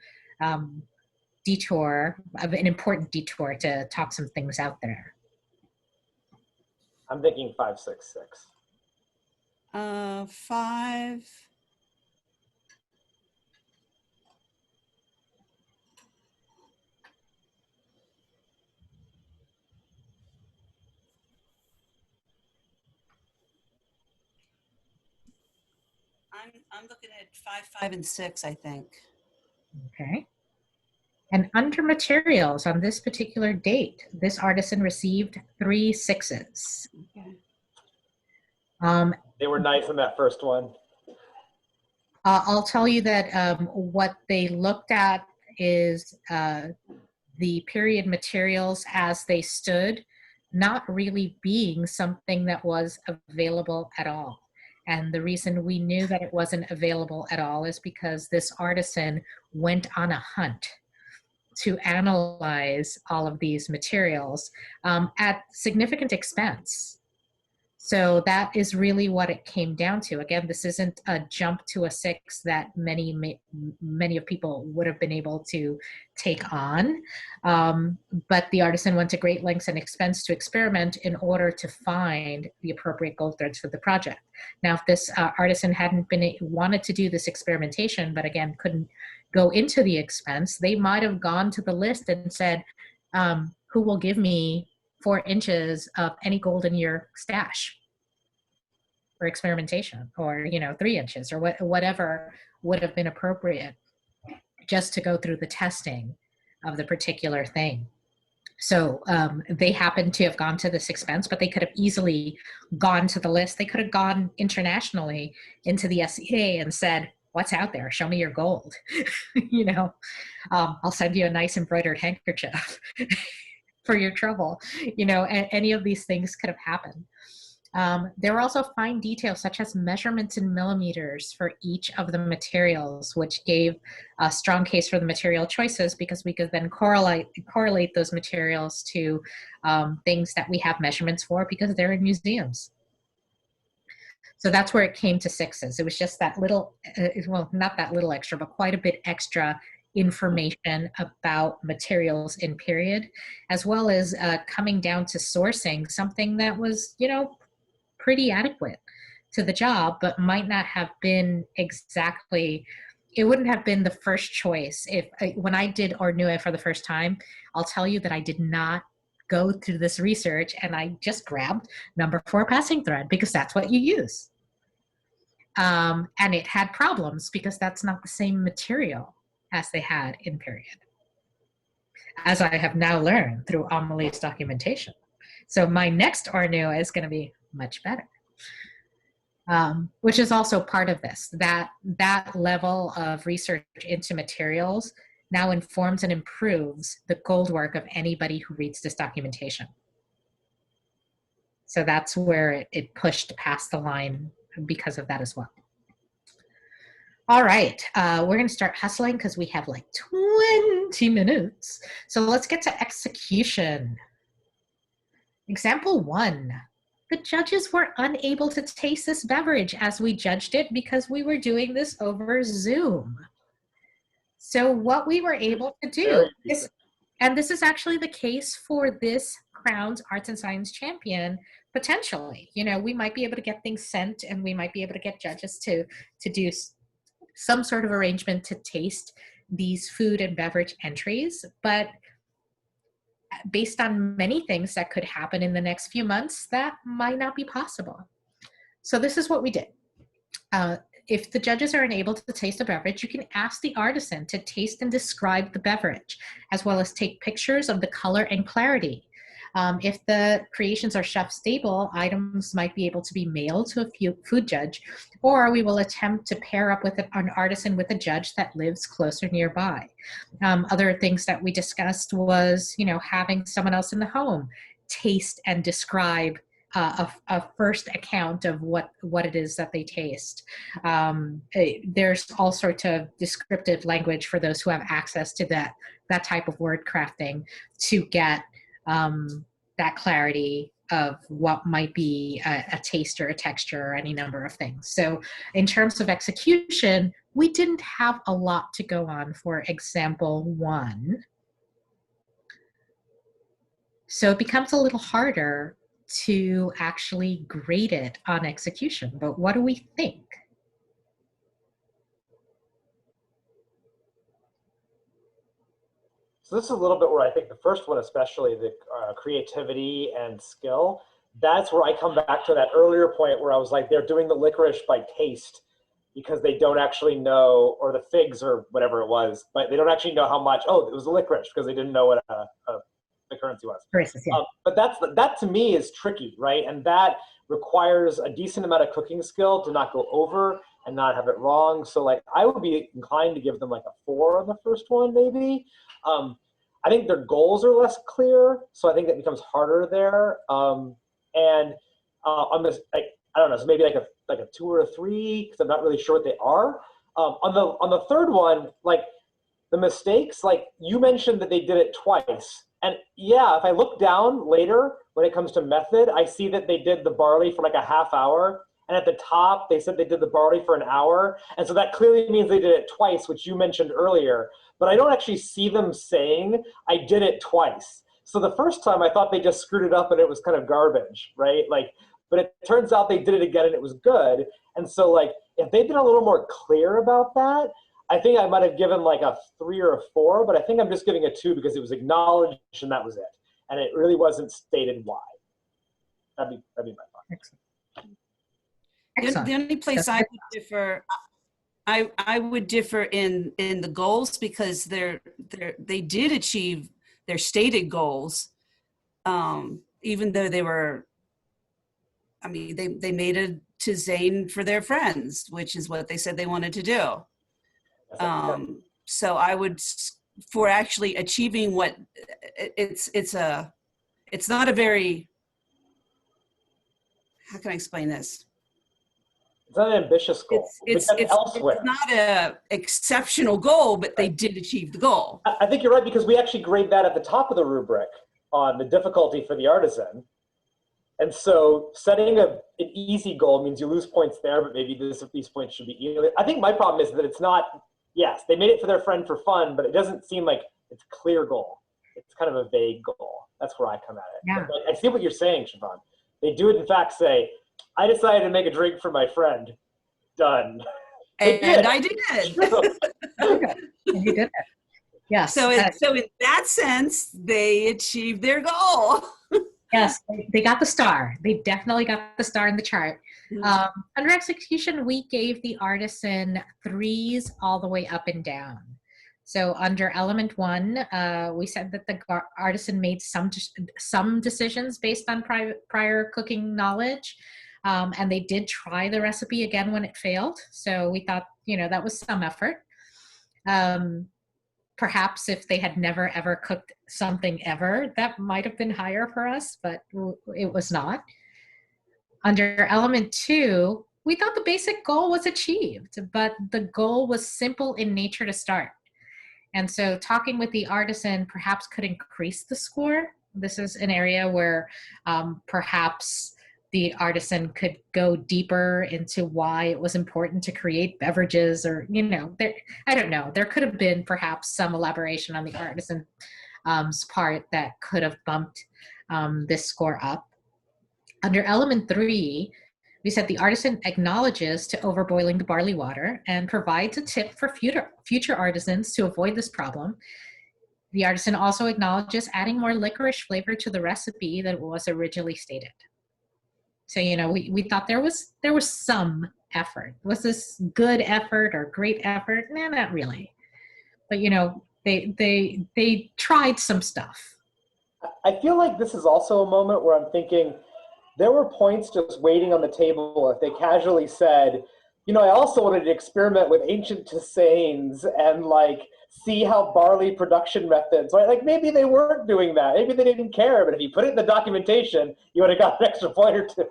detour, an important detour to talk some things out there. I'm thinking 5, 6, 6. 5. I'm looking at 5, 5, and 6, I think. Okay. And under materials on this particular date, this artisan received 3 6s. Okay. They were nice on that first one. I'll tell you that what they looked at is the period materials as they stood, not really being something that was available at all. And the reason we knew that it wasn't available at all is because this artisan went on a hunt to analyze all of these materials at significant expense. So that is really what it came down to. Again, this isn't a jump to a 6 that many of people would have been able to take on. But the artisan went to great lengths and expense to experiment in order to find the appropriate gold threads for the project. Now, if this artisan hadn't wanted to do this experimentation, but again, couldn't go into the expense, they might have gone to the list and said, who will give me 4 inches of any gold in your stash for experimentation, or 3 inches, or whatever would have been appropriate just to go through the testing of the particular thing. So they happened to have gone to this expense, but they could have easily gone to the list. They could have gone internationally into the SCA and said, what's out there? Show me your gold. I'll send you a nice embroidered handkerchief for your trouble. Any of these things could have happened. There were also fine details such as measurements in millimeters for each of the materials, which gave a strong case for the material choices, because we could then correlate those materials to things that we have measurements for because they're in museums. So that's where it came to 6s. It was just that little, well, not that little extra, but quite a bit extra information about materials in period, as well as coming down to sourcing something that was, pretty adequate to the job, but might not have been exactly, it wouldn't have been the first choice. When I did Ordnue for the first time, I'll tell you that I did not go through this research and I just grabbed number 4 passing thread because that's what you use. And it had problems because that's not the same material as they had in period, as I have now learned through Amelie's documentation. So my next Ordnue is going to be much better, which is also part of this. That level of research into materials now informs and improves the gold work of anybody who reads this documentation. So that's where it pushed past the line because of that as well. All right, we're going to start hustling because we have like 20 minutes. So let's get to execution. Example 1. The judges were unable to taste this beverage as we judged it because we were doing this over Zoom. So what we were able to do is, and this is actually the case for this Crown's Arts and Science Champion, potentially. We might be able to get things sent, and we might be able to get judges to do some sort of arrangement to taste these food and beverage entries, but based on many things that could happen in the next few months, that might not be possible. So this is what we did. If the judges are unable to taste a beverage, you can ask the artisan to taste and describe the beverage, as well as take pictures of the color and clarity. If the creations are chef stable, items might be able to be mailed to a food judge, or we will attempt to pair up with an artisan with a judge that lives closer nearby. Other things that we discussed was, having someone else in the home taste and describe a first account of what it is that they taste. There's all sorts of descriptive language for those who have access to that type of word crafting to get that clarity of what might be a taste or a texture or any number of things. So in terms of execution, we didn't have a lot to go on for example 1. So it becomes a little harder to actually grade it on execution. But what do we think? So this is a little bit where I think the first one, especially the creativity and skill, that's where I come back to that earlier point where I was like, they're doing the licorice by taste because they don't actually know, or the figs or whatever it was, but they don't actually know how much, oh, it was the licorice because they didn't know what the currency was. Yeah. But that to me is tricky, right? And that requires a decent amount of cooking skill to not go over and not have it wrong. So like I would be inclined to give them like a 4 on the first one, maybe. I think their goals are less clear, so I think that becomes harder there. On this, like, I don't know, so maybe like a 2 or a 3, because I'm not really sure what they are. On the third one, like the mistakes, like you mentioned that they did it twice, And yeah, if I look down later, when it comes to method, I see that they did the barley for like a half hour. And at the top, they said they did the barley for an hour. And so that clearly means they did it twice, which you mentioned earlier. But I don't actually see them saying, I did it twice. So the first time I thought they just screwed it up and it was kind of garbage, right? Like, but it turns out they did it again and it was good. And so like, if they'd been a little more clear about that, I think I might have given like a 3 or a 4, but I think I'm just giving a 2 because it was acknowledged and that was it. And it really wasn't stated why. That'd be my thought. Excellent. The Excellent. only place I would differ, I would differ in the goals, because they did achieve their stated goals, even though they were, I mean, they made a tisane for their friends, which is what they said they wanted to do. So I would, for actually achieving what it's not a very, how can I explain this? It's not an ambitious goal. It's elsewhere. It's not a exceptional goal, but they did achieve the goal. I think you're right, because we actually grade that at the top of the rubric on the difficulty for the artisan. And so setting an easy goal means you lose points there, but maybe these points should be easy. I think my problem is that it's not, yes, they made it for their friend for fun, but it doesn't seem like it's a clear goal. It's kind of a vague goal. That's where I come at it. Yeah. But I see what you're saying, Siobhan. They do, in fact, say, I decided to make a drink for my friend. Done. And I did. And you did it. Yes. So in that sense, they achieved their goal. Yes, they got the star. They definitely got the star in the chart. Under execution, we gave the artisan 3s all the way up and down. So under element 1, we said that the artisan made some decisions based on prior cooking knowledge. And they did try the recipe again when it failed. So we thought, that was some effort. Perhaps if they had never ever cooked something ever, that might have been higher for us, but it was not. Under element 2, we thought the basic goal was achieved, but the goal was simple in nature to start. And so talking with the artisan perhaps could increase the score. This is an area where perhaps the artisan could go deeper into why it was important to create beverages, or, I don't know. There could have been perhaps some elaboration on the artisan's part that could have bumped this score up. Under element 3, we said the artisan acknowledges to overboiling the barley water and provides a tip for future artisans to avoid this problem. The artisan also acknowledges adding more licorice flavor to the recipe than was originally stated. So, we thought there was some effort. Was this good effort or great effort? Nah, not really. But, they tried some stuff. I feel like this is also a moment where I'm thinking there were points just waiting on the table if they casually said, I also wanted to experiment with ancient tisanes and see how barley production methods, right? Like maybe they weren't doing that. Maybe they didn't care, but if you put it in the documentation, you would have got an extra point or 2.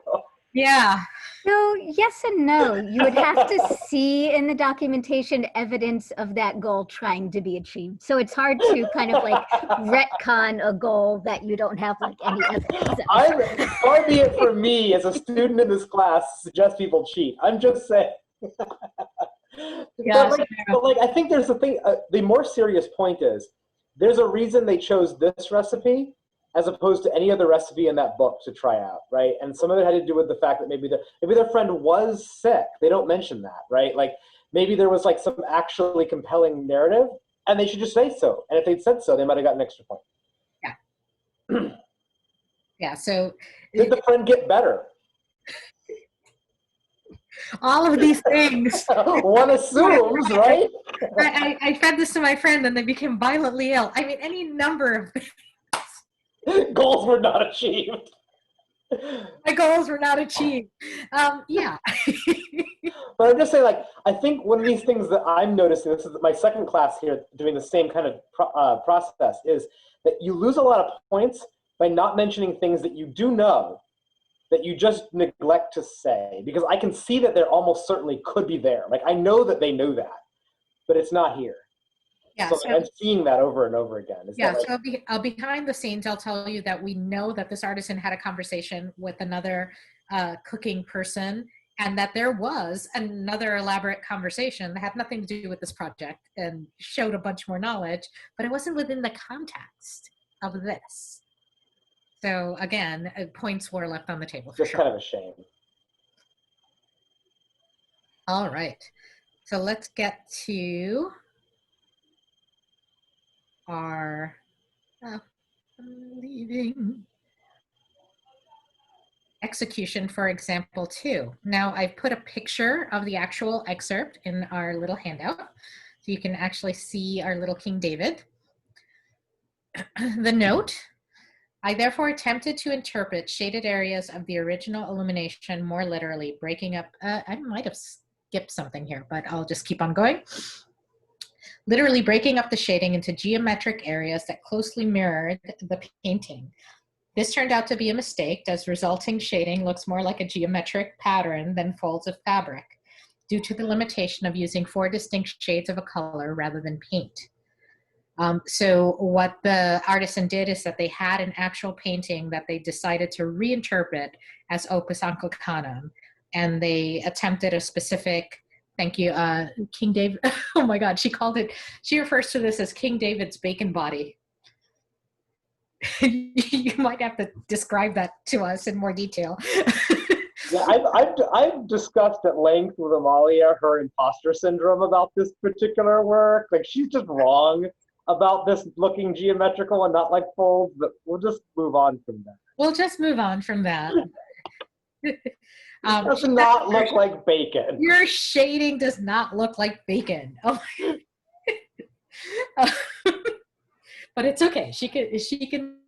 Yeah. No, yes and no. You would have to see in the documentation evidence of that goal trying to be achieved. So it's hard to kind of retcon a goal that you don't have any evidence of. Far be it from me as a student in this class to suggest people cheat. I'm just saying. Yes. But I think there's a thing, the more serious point is, there's a reason they chose this recipe as opposed to any other recipe in that book to try out, right? And some of it had to do with the fact that maybe their friend was sick. They don't mention that, right? Maybe there was some actually compelling narrative, and they should just say so. And if they'd said so, they might have gotten an extra point. Yeah. Yeah, so. Did the friend get better? All of these things. One assumes, right? I fed this to my friend and they became violently ill. I mean, any number of things. Goals were not achieved. My goals were not achieved. Yeah. But I'm just saying, I think one of these things that I'm noticing, this is my second class here doing the same kind of process, is that you lose a lot of points by not mentioning things that you do know that you just neglect to say, because I can see that there almost certainly could be there. I know that they know that, but it's not here. Yeah, So, so I'm seeing that over and over again. Is yeah, that so behind the scenes, I'll tell you that we know that this artisan had a conversation with another cooking person, and that there was another elaborate conversation that had nothing to do with this project and showed a bunch more knowledge, but it wasn't within the context of this. So again, points were left on the table for just sure. kind of a shame? All right, so let's get to our, oh, I'm leaving. Execution for example 2. Now I've put a picture of the actual excerpt in our little handout, so you can actually see our little King David. The note, I therefore attempted to interpret shaded areas of the original illumination more literally, breaking up, I might have skipped something here, but I'll just keep on going. Literally breaking up the shading into geometric areas that closely mirrored the painting. This turned out to be a mistake, as resulting shading looks more like a geometric pattern than folds of fabric, due to the limitation of using 4 distinct shades of a color rather than paint. So what the artisan did is that they had an actual painting that they decided to reinterpret as opus anglicanum, and they attempted a specific, thank you, King David, oh my God, she refers to this as King David's bacon body. You might have to describe that to us in more detail. Yeah, I've discussed at length with Amalia her imposter syndrome about this particular work. Like, she's just wrong about this looking geometrical and not like folds, but we'll just move on from that. We'll just move on from that. It does not look like bacon. Your shading does not look like bacon. Oh. But it's okay. She can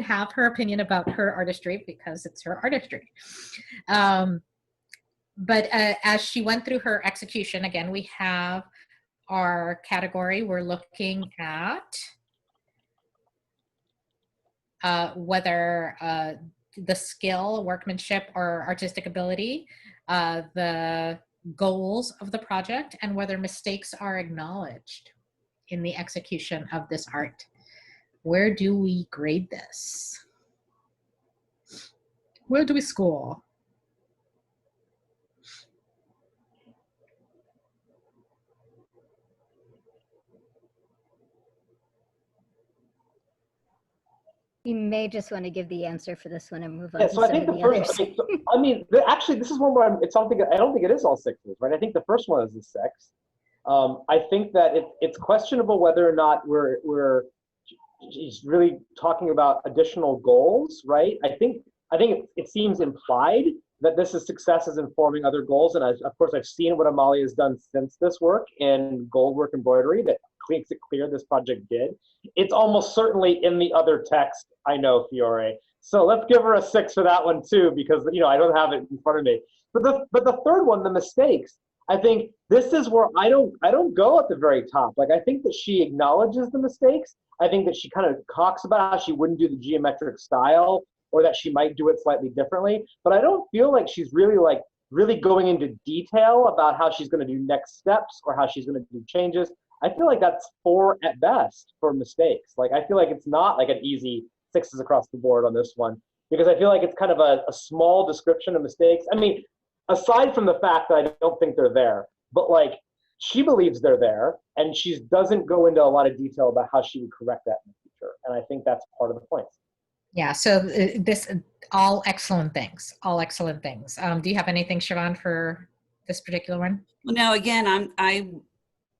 have her opinion about her artistry because it's her artistry. But as she went through her execution, again, we have our category. We're looking at whether the skill, workmanship, or artistic ability, the goals of the project, and whether mistakes are acknowledged in the execution of this art. Where do we grade this? Where do we score? You may just want to give the answer for this one and move on Yeah, to so I some think of the the first, others. actually, this is one where it's something, I don't think it is all 6s, right? I think the first one is a 6. I think that it's questionable whether or not she's really talking about additional goals, right? I think it seems implied that this is success is informing other goals, and of course I've seen what Amalia has done since this work in gold work embroidery that makes it clear this project did. It's almost certainly in the other text, I know, Fiore. So let's give her a 6 for that one too, because I don't have it in front of me. But the third one, the mistakes, I think this is where I don't go at the very top. Like, I think that she acknowledges the mistakes. I think that she kind of talks about how she wouldn't do the geometric style, or that she might do it slightly differently. But I don't feel like she's really going into detail about how she's going to do next steps or how she's going to do changes. I feel like that's 4 at best for mistakes. Like, I feel like it's not like an easy 6s across the board on this one, because I feel like it's kind of a small description of mistakes. I mean, aside from the fact that I don't think they're there, but like, she believes they're there, and she doesn't go into a lot of detail about how she would correct that in the future. And I think that's part of the point. Yeah, so this, all excellent things, all excellent things. Do you have anything, Siobhan, for this particular one? Well, no, again, I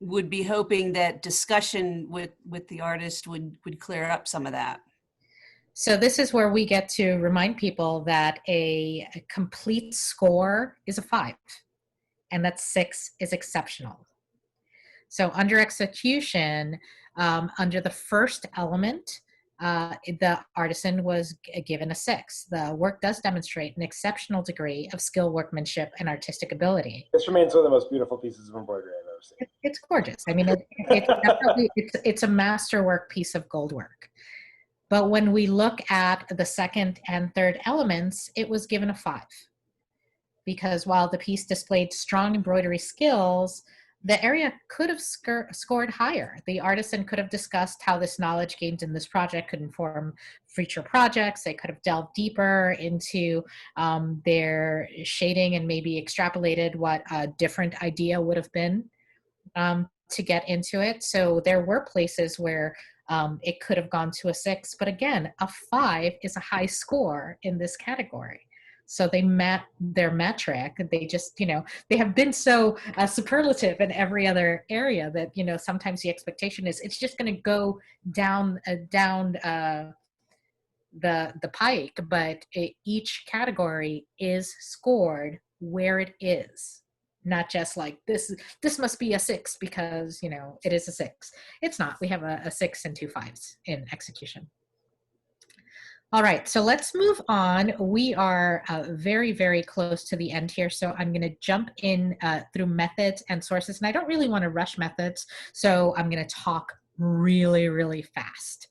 would be hoping that discussion with the artist would clear up some of that. So this is where we get to remind people that a complete score is a 5, and that 6 is exceptional. So under execution, under the first element, the artisan was given a 6. The work does demonstrate an exceptional degree of skill, workmanship, and artistic ability. This remains one of the most beautiful pieces of embroidery I've ever seen. It's gorgeous. I mean, it's a masterwork piece of gold work. But when we look at the second and third elements, it was given a 5. Because while the piece displayed strong embroidery skills, the area could have scored higher. The artisan could have discussed how this knowledge gained in this project could inform future projects. They could have delved deeper into their shading and maybe extrapolated what a different idea would have been to get into it. So there were places where it could have gone to a 6, but again, a 5 is a high score in this category. So they met their metric. They just, they have been so superlative in every other area that, sometimes the expectation is it's just going to go down the pike, but each category is scored where it is. Not just like this must be a 6 because, it is a 6. It's not. We have a 6 and 2 5s in execution. All right, so let's move on. We are very, very close to the end here, so I'm going to jump in through methods and sources, and I don't really want to rush methods, so I'm going to talk really, really fast.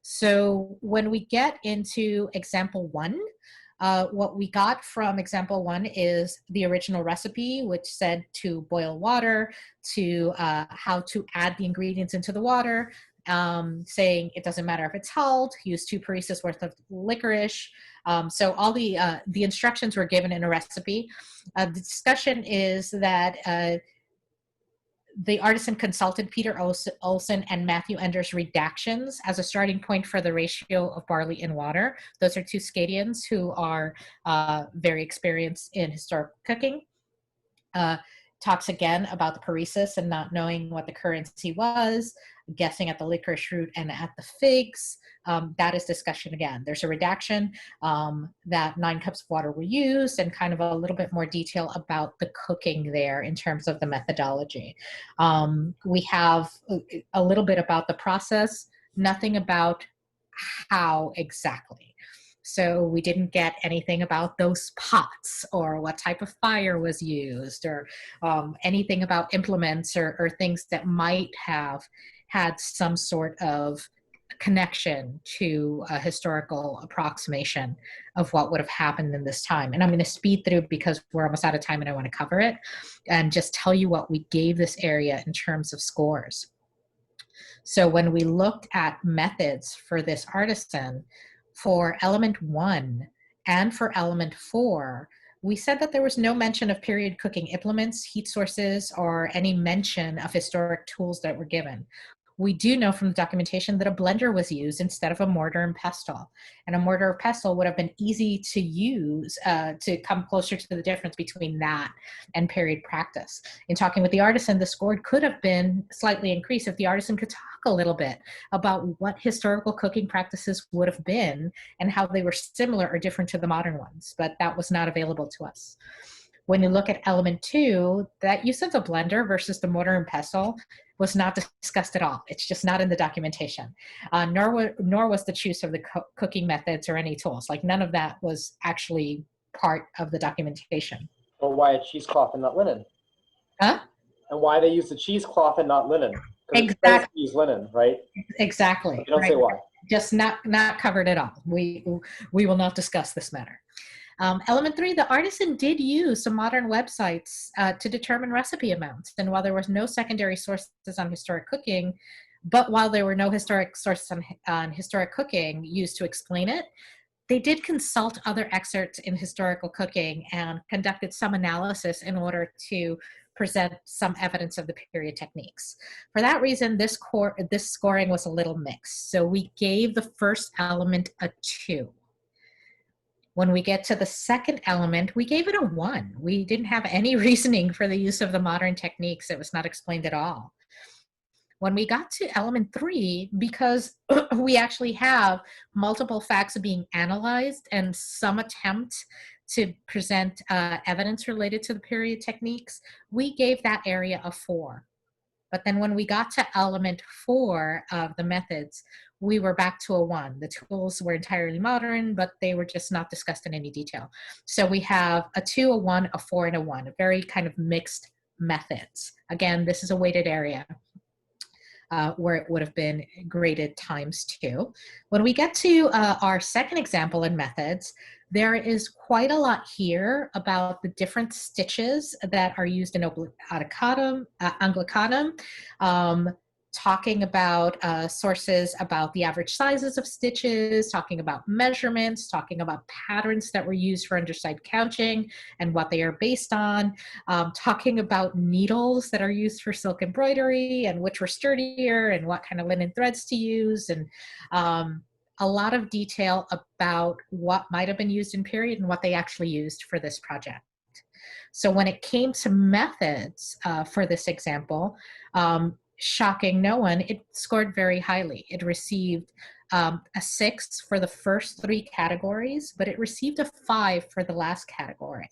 So when we get into example 1, what we got from example 1 is the original recipe, which said to boil water, to how to add the ingredients into the water, saying it doesn't matter if it's hulled, use 2 paresis worth of licorice. So all the instructions were given in a recipe. The discussion is that the artisan consulted Peter Olson and Matthew Ender's redactions as a starting point for the ratio of barley and water. Those are 2 Scadians who are very experienced in historic cooking. Talks again about the paresis and not knowing what the currency was, guessing at the licorice root and at the figs. That is discussion again. There's a redaction that 9 cups of water were used and kind of a little bit more detail about the cooking there in terms of the methodology. We have a little bit about the process, nothing about how exactly. So we didn't get anything about those pots or what type of fire was used or anything about implements or things that might have had some sort of connection to a historical approximation of what would have happened in this time. And I'm going to speed through because we're almost out of time and I want to cover it and just tell you what we gave this area in terms of scores. So when we looked at methods for this artisan, for element 1 and for element 4, we said that there was no mention of period cooking implements, heat sources, or any mention of historic tools that were given. We do know from the documentation that a blender was used instead of a mortar and pestle. And a mortar or pestle would have been easy to use to come closer to the difference between that and period practice. In talking with the artisan, the score could have been slightly increased if the artisan could talk a little bit about what historical cooking practices would have been and how they were similar or different to the modern ones, but that was not available to us. When you look at element 2, that use of the blender versus the mortar and pestle was not discussed at all. It's just not in the documentation. Nor was the choice of the cooking methods or any tools. Like none of that was actually part of the documentation. Or why a cheesecloth and not linen? Huh? And why they use the cheesecloth and not linen? Exactly. Use linen, right? Exactly. You don't say why. Just not covered at all. We will not discuss this matter. Element 3, the artisan did use some modern websites to determine recipe amounts. And while there was no secondary sources on historic cooking, while there were no historic sources on historic cooking used to explain it, they did consult other excerpts in historical cooking and conducted some analysis in order to present some evidence of the period techniques. For that reason, this scoring was a little mixed. So we gave the first element a 2. When we get to the second element, we gave it a 1. We didn't have any reasoning for the use of the modern techniques. It was not explained at all. When we got to element 3, because we actually have multiple facts being analyzed and some attempt to present evidence related to the period techniques, we gave that area a 4. But then when we got to element 4 of the methods, we were back to a 1. The tools were entirely modern, but they were just not discussed in any detail. So we have a 2, a 1, a 4, and a 1, a very kind of mixed methods. Again, this is a weighted area. where it would have been graded ×2. When we get to our second example in methods, there is quite a lot here about the different stitches that are used in Anglicanum, talking about sources about the average sizes of stitches, talking about measurements, talking about patterns that were used for underside couching and what they are based on, talking about needles that are used for silk embroidery and which were sturdier and what kind of linen threads to use, and a lot of detail about what might have been used in period and what they actually used for this project. So when it came to methods for this example, shocking no one, it scored very highly. It received a 6 for the first 3 categories, but it received a 5 for the last category.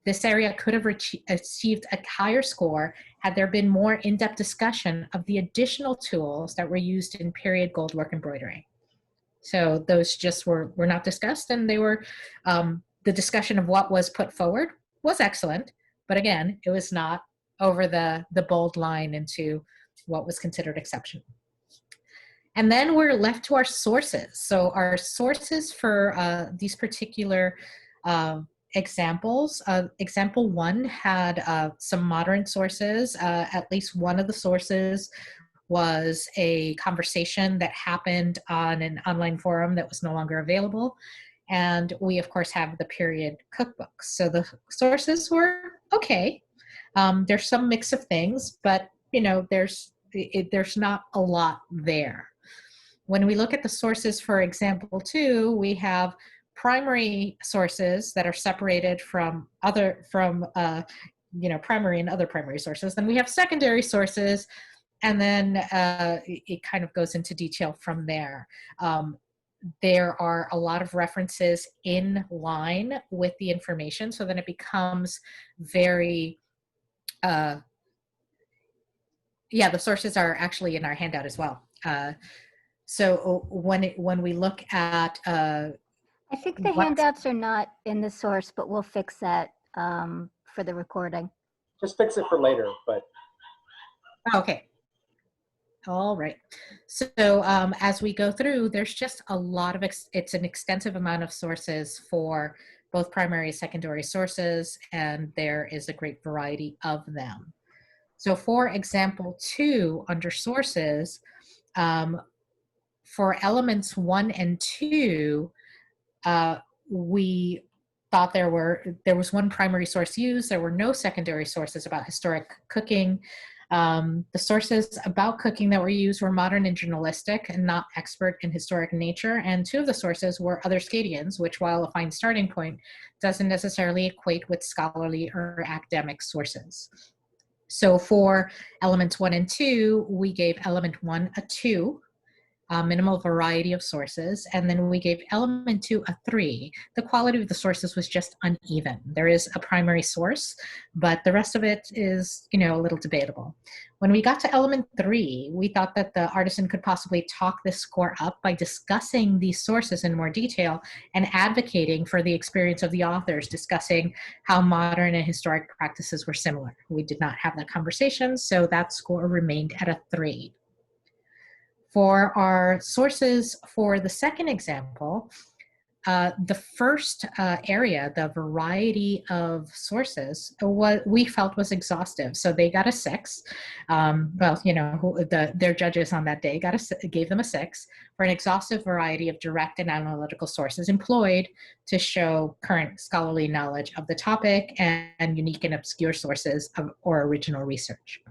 This area could have achieved a higher score had there been more in-depth discussion of the additional tools that were used in period gold work embroidery. So those just were not discussed, and they were, the discussion of what was put forward was excellent, but again, it was not over the bold line into what was considered exceptional. And then we're left to our sources. So our sources for these particular examples, example 1 had some modern sources. At least one of the sources was a conversation that happened on an online forum that was no longer available. And we, of course, have the period cookbooks. So the sources were okay. There's some mix of things, but you know, there's not a lot there. When we look at the sources for example 2, we have primary sources that are separated from primary and other primary sources. Then we have secondary sources, and then it kind of goes into detail from there. There are a lot of references in line with the information, so then it becomes very, the sources are actually in our handout as well. So when we look at, I think the handouts are not in the source, but we'll fix that for the recording. Just fix it for later, but. Okay. All right. So as we go through, there's just a lot of, it's an extensive amount of sources for both primary and secondary sources, and there is a great variety of them. So for example 2, under sources, for elements 1 and 2, we thought there was one primary source used. There were no secondary sources about historic cooking. The sources about cooking that were used were modern and journalistic and not expert in historic nature. And 2 of the sources were other Scadians, which, while a fine starting point, doesn't necessarily equate with scholarly or academic sources. So for elements 1 and 2, we gave element 1 a 2, minimal variety of sources, and then we gave element 2 a 3. The quality of the sources was just uneven. There is a primary source, but the rest of it is, a little debatable. When we got to element 3, we thought that the artisan could possibly talk this score up by discussing these sources in more detail and advocating for the experience of the authors, discussing how modern and historic practices were similar. We did not have that conversation, so that score remained at a 3. For our sources for the second example, the first area, the variety of sources, what we felt was exhaustive. So they got a 6. Their judges on that day gave them a 6 for an exhaustive variety of direct and analytical sources employed to show current scholarly knowledge of the topic and unique and obscure sources or original research.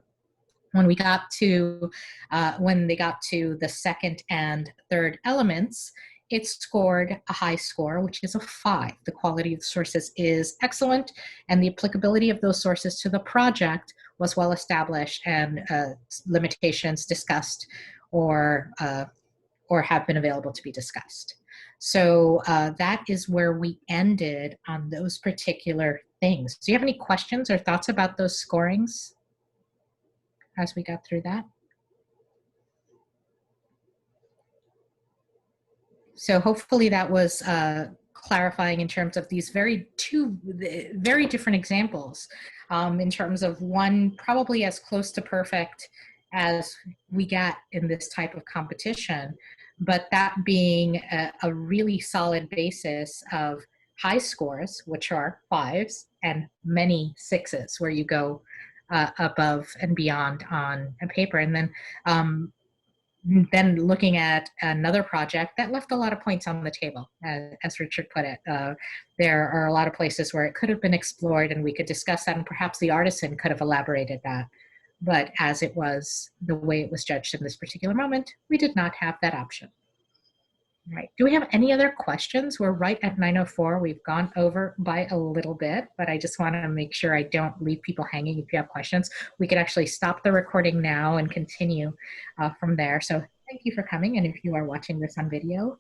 When they got to the second and third elements, it scored a high score, which is a 5. The quality of the sources is excellent, and the applicability of those sources to the project was well established, and limitations discussed or have been available to be discussed. So that is where we ended on those particular things. Do you have any questions or thoughts about those scorings as we got through that? So hopefully that was clarifying in terms of these two very different examples, in terms of one probably as close to perfect as we get in this type of competition, but that being a really solid basis of high scores, which are 5s, and many 6s, where you go above and beyond on a paper. And then looking at another project that left a lot of points on the table, as Richard put it. There are a lot of places where it could have been explored and we could discuss that, and perhaps the artisan could have elaborated that. But as it was, the way it was judged in this particular moment, we did not have that option. All right, do we have any other questions? We're right at 9:04. We've gone over by a little bit, but I just want to make sure I don't leave people hanging. If you have questions, we could actually stop the recording now and continue from there. So thank you for coming. And if you are watching this on video,